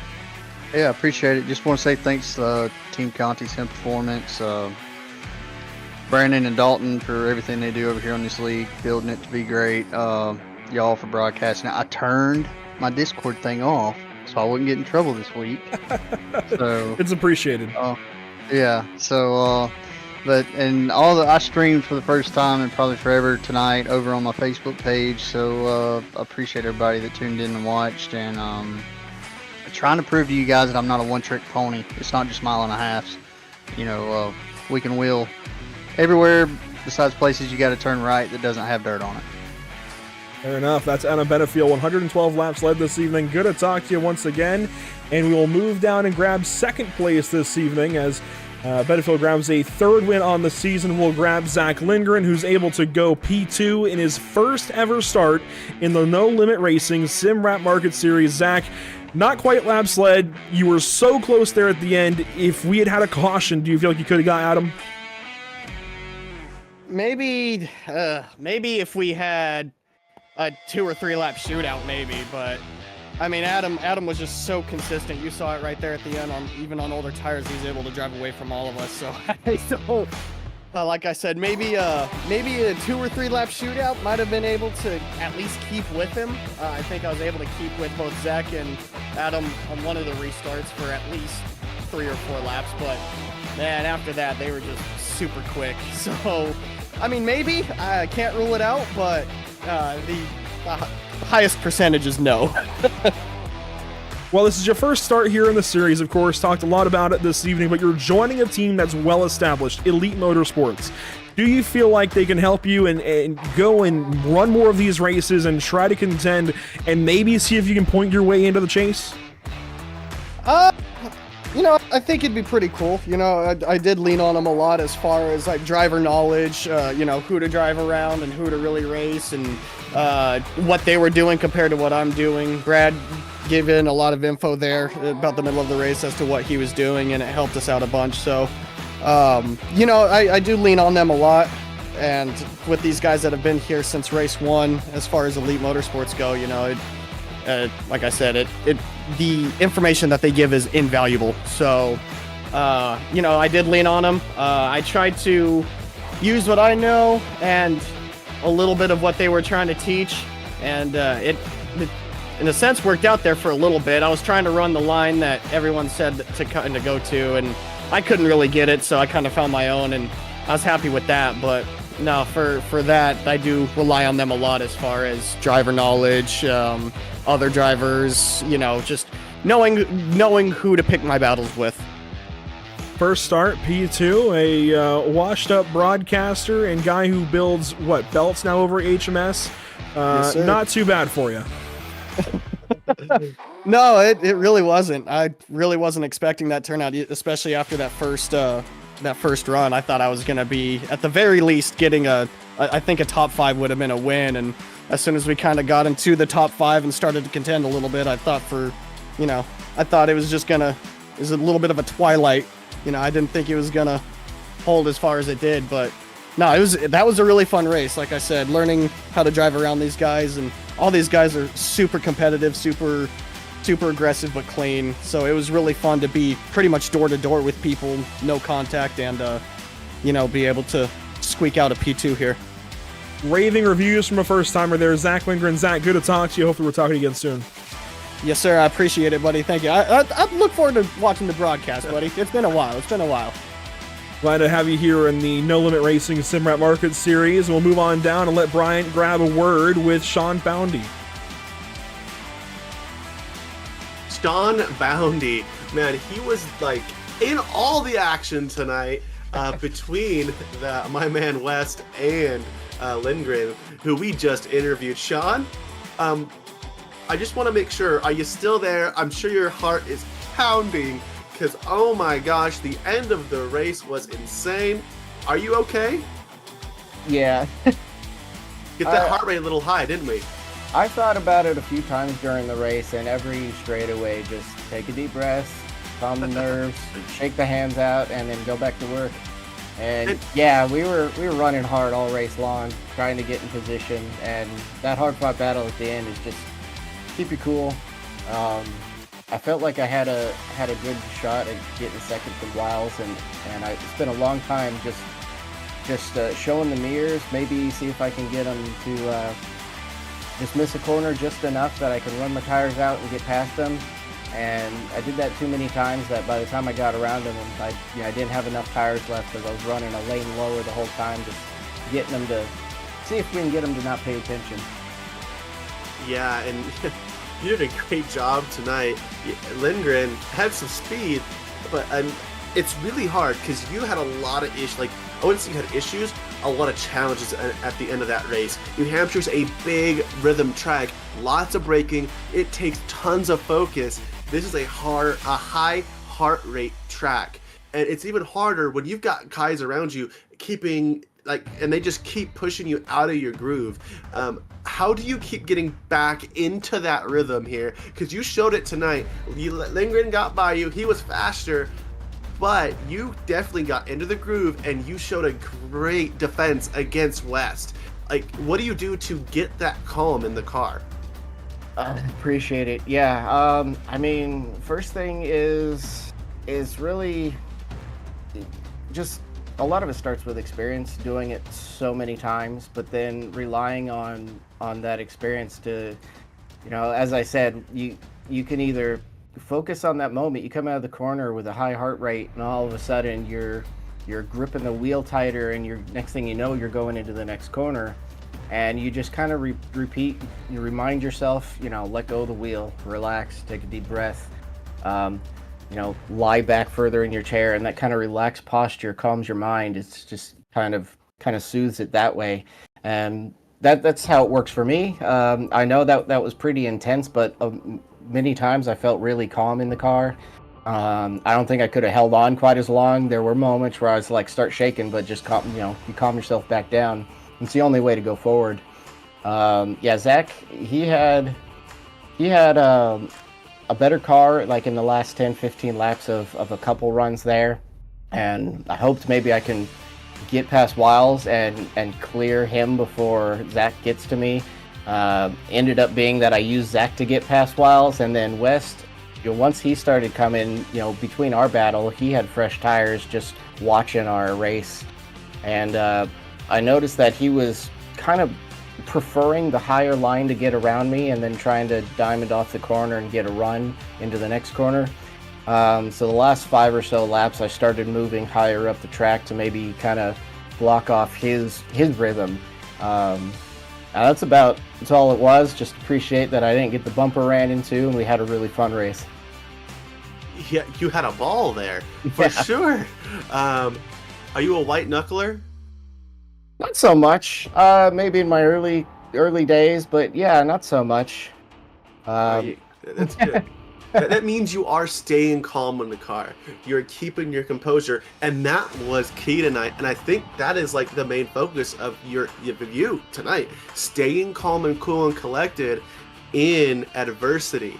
Yeah, appreciate it. Just want to say thanks to Team Conti, Sim Performance, Brandon and Dalton for everything they do over here on this league, building it to be great. Y'all for broadcasting. I turned my Discord thing off so I wouldn't get in trouble this week. So it's appreciated. Yeah. So, I streamed for the first time and probably forever tonight over on my Facebook page. So I appreciate everybody that tuned in and watched, and trying to prove to you guys that I'm not a one-trick pony. It's not just mile and a halves. We can wheel everywhere besides places you got to turn right that doesn't have dirt on it. Fair enough. That's Adam Benefiel. 112 laps led this evening. Good to talk to you once again. And we will move down and grab second place this evening as Benefiel grabs a third win on the season. We'll grab Zach Lindgren, who's able to go P2 in his first ever start in the No Limit Racing Sim Rap Market Series. Zach, not quite lap sled. You were so close there at the end. If we had had a caution, do you feel like you could have got Adam? Maybe if we had a 2 or 3 lap shootout, maybe, but I mean, Adam was just so consistent. You saw it right there at the end. Even on older tires, he's able to drive away from all of us. So, like I said, maybe a 2 or 3 lap shootout might have been able to at least keep with him. I think I was able to keep with both Zach and Adam on one of the restarts for at least 3 or 4 laps. But man, after that, they were just super quick. So, I mean, maybe I can't rule it out, but the highest percentage is no. Well, this is your first start here in the series, of course. Talked a lot about it this evening, but you're joining a team that's well established, Elite Motorsports. Do you feel like they can help you and go and run more of these races and try to contend and maybe see if you can point your way into the chase? I think it'd be pretty cool. I did lean on them a lot as far as like driver knowledge, who to drive around and who to really race, and what they were doing compared to what I'm doing. Brad gave in a lot of info there about the middle of the race as to what he was doing, and it helped us out a bunch. So, I do lean on them a lot. And with these guys that have been here since race 1, as far as Elite Motorsports go, like I said, the information that they give is invaluable. So, I did lean on them. I tried to use what I know and a little bit of what they were trying to teach, and it in a sense worked out there for a little bit. I was trying to run the line that everyone said to kind of go to, and I couldn't really get it, so I kind of found my own, and I was happy with that. But no, for that, I do rely on them a lot as far as driver knowledge, other drivers, just knowing who to pick my battles with. First start, P2, a washed-up broadcaster and guy who builds, belts now over HMS? Yes, not too bad for you. No, it really wasn't. I really wasn't expecting that turnout, especially after that first run. I thought I was going to be, at the very least, getting I think a top 5 would have been a win. And as soon as we kind of got into the top 5 and started to contend a little bit, I thought it was just it was a little bit of a twilight. I didn't think it was going to hold as far as it did, but no, that was a really fun race. Like I said, learning how to drive around these guys, and all these guys are super competitive, super aggressive, but clean. So it was really fun to be pretty much door to door with people, no contact, and be able to squeak out a P2 here. Raving reviews from a first timer there, Zach Lindgren. Zach, good to talk to you. Hopefully we're talking again soon. Yes, sir. I appreciate it, buddy. Thank you. I look forward to watching the broadcast, buddy. It's been a while. Glad to have you here in the No Limit Racing Simrat Market Series. We'll move on down and let Bryant grab a word with Sean Boundy. Sean Boundy, man, he was like in all the action tonight between my man West and Lindgren, who we just interviewed. Sean, I just want to make sure, are you still there? I'm sure your heart is pounding because, oh my gosh, the end of the race was insane. Are you okay? Yeah. Get that heart rate a little high, didn't we? I thought about it a few times during the race, and every straightaway, just take a deep breath, calm the nerves, shake the hands out, and then go back to work. And yeah, we were running hard all race long, trying to get in position, and that hard fought battle at the end is just keep you cool. I felt like I had a good shot at getting second from Wiles, and it's been a long time just showing the mirrors, maybe see if I can get them to just miss a corner just enough that I can run my tires out and get past them. And I did that too many times that by the time I got around them, I didn't have enough tires left because I was running a lane lower the whole time, just getting them to see if we can get them to not pay attention. Yeah, and you did a great job tonight. Lindgren had some speed, but it's really hard because you had a lot of issues. Like, I wouldn't say you had issues, a lot of challenges at the end of that race. New Hampshire's a big rhythm track, lots of braking. It takes tons of focus. This is a high heart rate track, and it's even harder when you've got guys around you keeping and they just keep pushing you out of your groove. How do you keep getting back into that rhythm here? Because you showed it tonight. Lindgren got by you. He was faster, but you definitely got into the groove, and you showed a great defense against West. Like, what do you do to get that calm in the car? Appreciate it. Yeah. I mean, first thing is really just a lot of it starts with experience, doing it so many times, but then relying on that experience to, as I said, you can either focus on that moment. You come out of the corner with a high heart rate, and all of a sudden you're gripping the wheel tighter, and next thing you know, you're going into the next corner, and you just kind of repeat. You remind yourself, let go of the wheel, relax, take a deep breath, lie back further in your chair, and that kind of relaxed posture calms your mind. It's just kind of soothes it that way, and that's how it works for me. I know that was pretty intense, but many times I felt really calm in the car. I don't think I could have held on quite as long. There were moments where I was like start shaking, but just you calm yourself back down. It's the only way to go forward. Zach, he had a better car like in the last 10-15 laps of a couple runs there, and I hoped maybe I can get past Wiles and clear him before Zach gets to me. Ended up being that I used Zach to get past Wiles, and then West, once he started coming, between our battle, he had fresh tires just watching our race, and I noticed that he was kind of preferring the higher line to get around me and then trying to diamond off the corner and get a run into the next corner. So the last 5 or so laps, I started moving higher up the track to maybe kind of block off his rhythm. That's all it was. Just appreciate that I didn't get the bumper ran into, and we had a really fun race. Yeah, you had a ball there for sure. Are you a white knuckler? Not so much. Maybe in my early days, but yeah, not so much. That's good. That means you are staying calm in the car. You're keeping your composure, and that was key tonight. And I think that is like the main focus of you tonight: staying calm and cool and collected in adversity.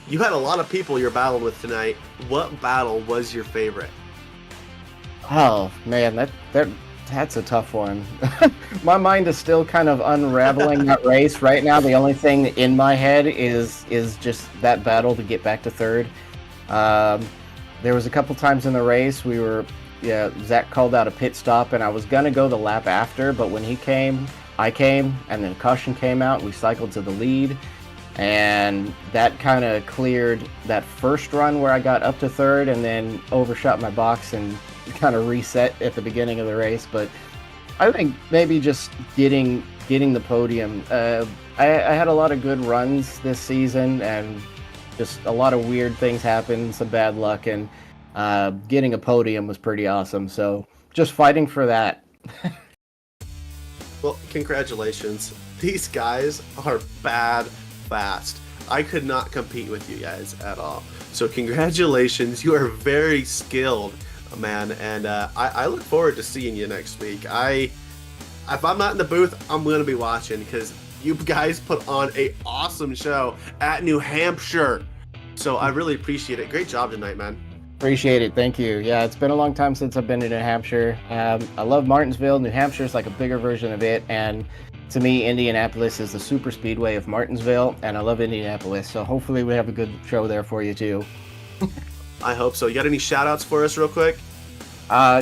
You had a lot of people you're battling with tonight. What battle was your favorite? Oh man, That's a tough one. My mind is still kind of unraveling that race right now. The only thing in my head is just that battle to get back to third. There was a couple times in the race Zach called out a pit stop, and I was gonna go the lap after, but when he came, I came, and then caution came out. We cycled to the lead, and that kind of cleared that first run where I got up to third, and then overshot my box and kind of reset at the beginning of the race. But I think maybe just getting the podium. I had a lot of good runs this season, and just a lot of weird things happened, some bad luck, and getting a podium was pretty awesome. So just fighting for that. Well, congratulations. These guys are bad fast. I could not compete with you guys at all. So congratulations. You are very skilled, man, and I look forward to seeing you next week. If I'm not in the booth, I'm going to be watching, because you guys put on a awesome show at New Hampshire. So I really appreciate it. Great job tonight, man. Appreciate it. Thank you. Yeah, it's been a long time since I've been to New Hampshire. I love Martinsville. New Hampshire is like a bigger version of it, and to me, Indianapolis is the super speedway of Martinsville, and I love Indianapolis. So hopefully we have a good show there for you too. I hope so. You got any shout outs for us real quick?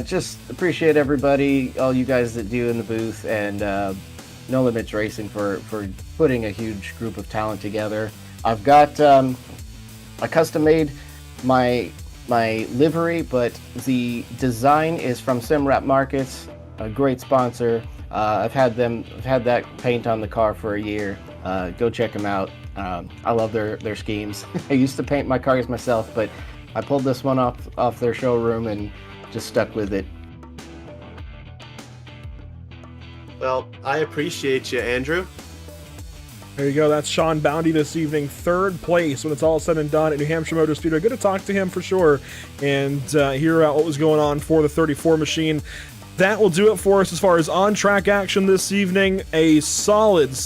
Just appreciate everybody, all you guys that do in the booth, and No Limits Racing for putting a huge group of talent together. I've got I custom made my livery, but the design is from SimWrap Markets, a great sponsor. I've had that paint on the car for a year. Go check them out. I love their schemes. I used to paint my cars myself, but I pulled this one off their showroom and just stuck with it. Well, I appreciate you, Andrew. There you go. That's Sean Bounty this evening, third place when it's all said and done at New Hampshire Motor Speedway. Good to talk to him for sure and hear out what was going on for the 34 machine. That will do it for us as far as on-track action this evening. A solid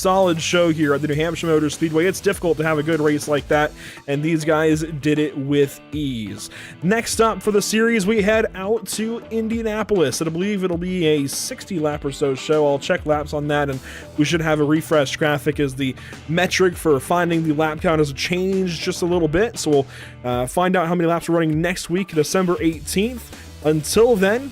show here at the New Hampshire Motor Speedway. It's difficult to have a good race like that, and these guys did it with ease. Next up for the series, we head out to Indianapolis. I believe it'll be a 60-lap or so show. I'll check laps on that, and we should have a refreshed graphic as the metric for finding the lap count has changed just a little bit. So we'll find out how many laps we're running next week, December 18th. Until then,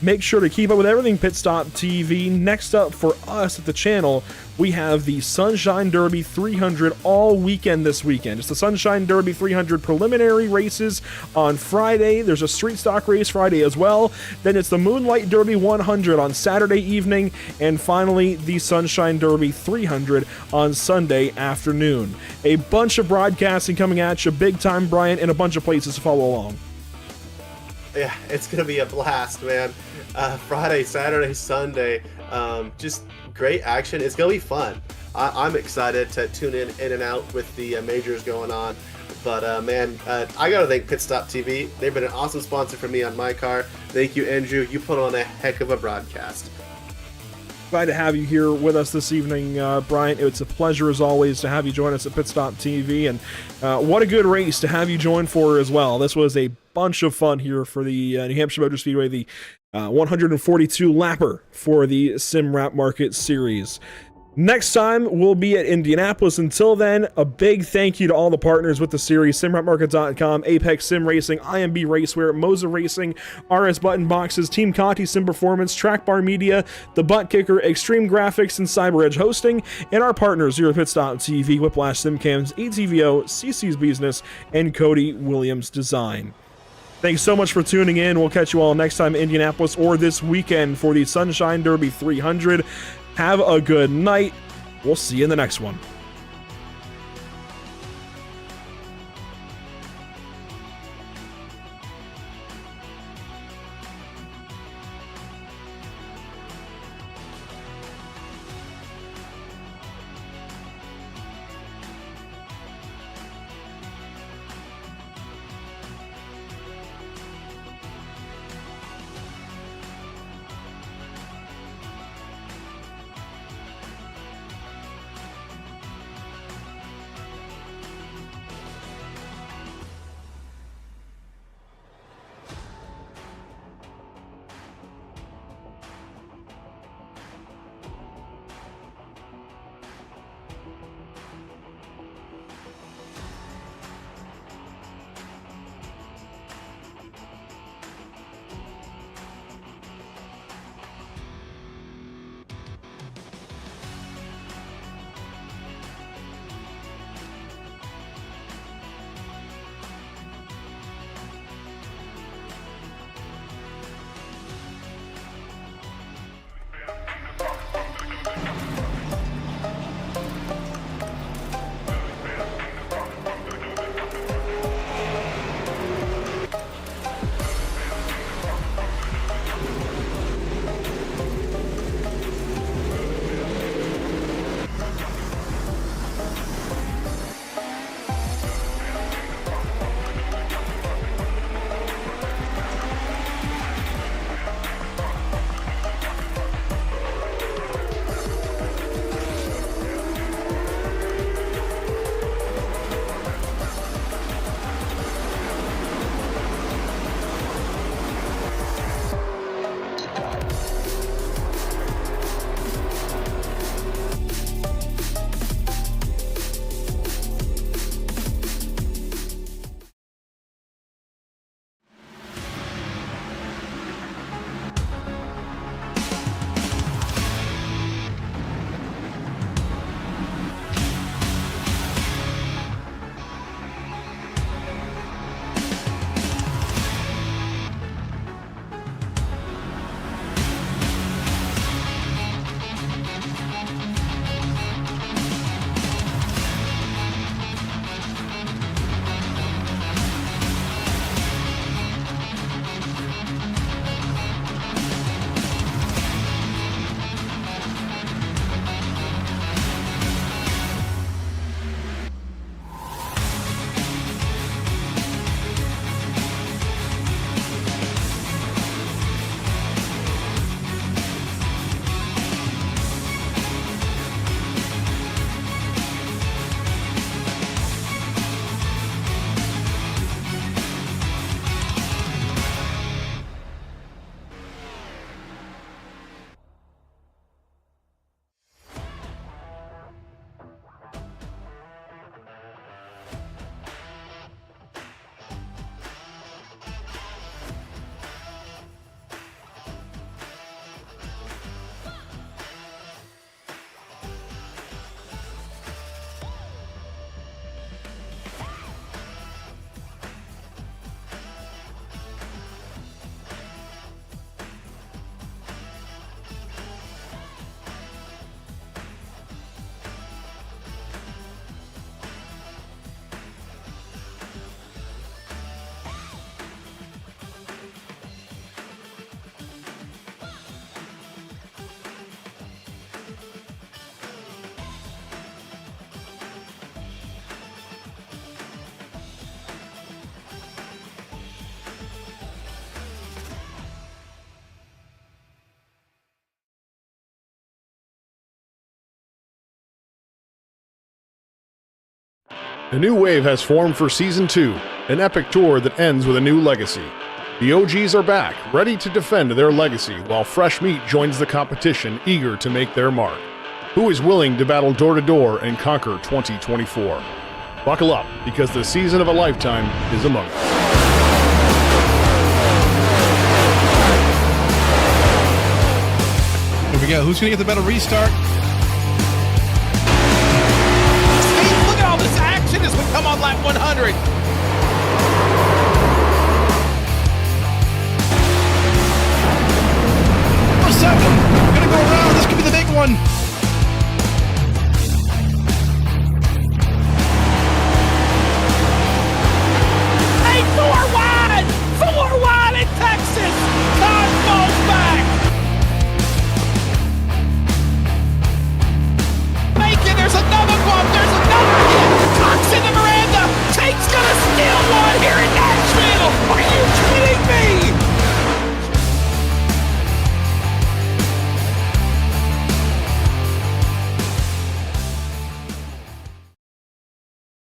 make sure to keep up with everything Pit Stop TV. Next up for us at the channel, we have the Sunshine Derby 300 all weekend this weekend. It's the Sunshine Derby 300 preliminary races on Friday. There's a street stock race Friday as well. Then it's the Moonlight Derby 100 on Saturday evening. And finally, the Sunshine Derby 300 on Sunday afternoon. A bunch of broadcasting coming at you, big time, Brian, and a bunch of places to follow along. Yeah, it's going to be a blast, man. Friday, Saturday, Sunday, just great action. It's going to be fun. I'm excited to tune in and out with the majors going on. But, man, I got to thank Pit Stop TV. They've been an awesome sponsor for me on my car. Thank you, Andrew. You put on a heck of a broadcast. Glad to have you here with us this evening, Brian. It's a pleasure, as always, to have you join us at Pit Stop TV. And what a good race to have you join for as well. This was a bunch of fun here for the New Hampshire Motor Speedway, the 142 lapper for the SimWrap Market Series. Next time, we'll be at Indianapolis. Until then, a big thank you to all the partners with the series: SimWrapMarket.com, Apex Sim Racing, IMB Racewear, Moza Racing, RS Button Boxes, Team Conti Sim Performance, Track Bar Media, The Butt Kicker, Extreme Graphics, and CyberEdge Hosting, and our partners here at Pit Stop TV, Whiplash SimCams, ATVO, CC's Business, and Cody Williams Design. Thanks so much for tuning in. We'll catch you all next time in Indianapolis or this weekend for the Sunshine Derby 300. Have a good night. We'll see you in the next one. A new wave has formed for Season 2, an epic tour that ends with a new legacy. The OGs are back, ready to defend their legacy, while fresh meat joins the competition, eager to make their mark. Who is willing to battle door-to-door and conquer 2024? Buckle up, because the season of a lifetime is among us. Here we go. Who's going to get the better restart? Look at all this action as we come on lap 100.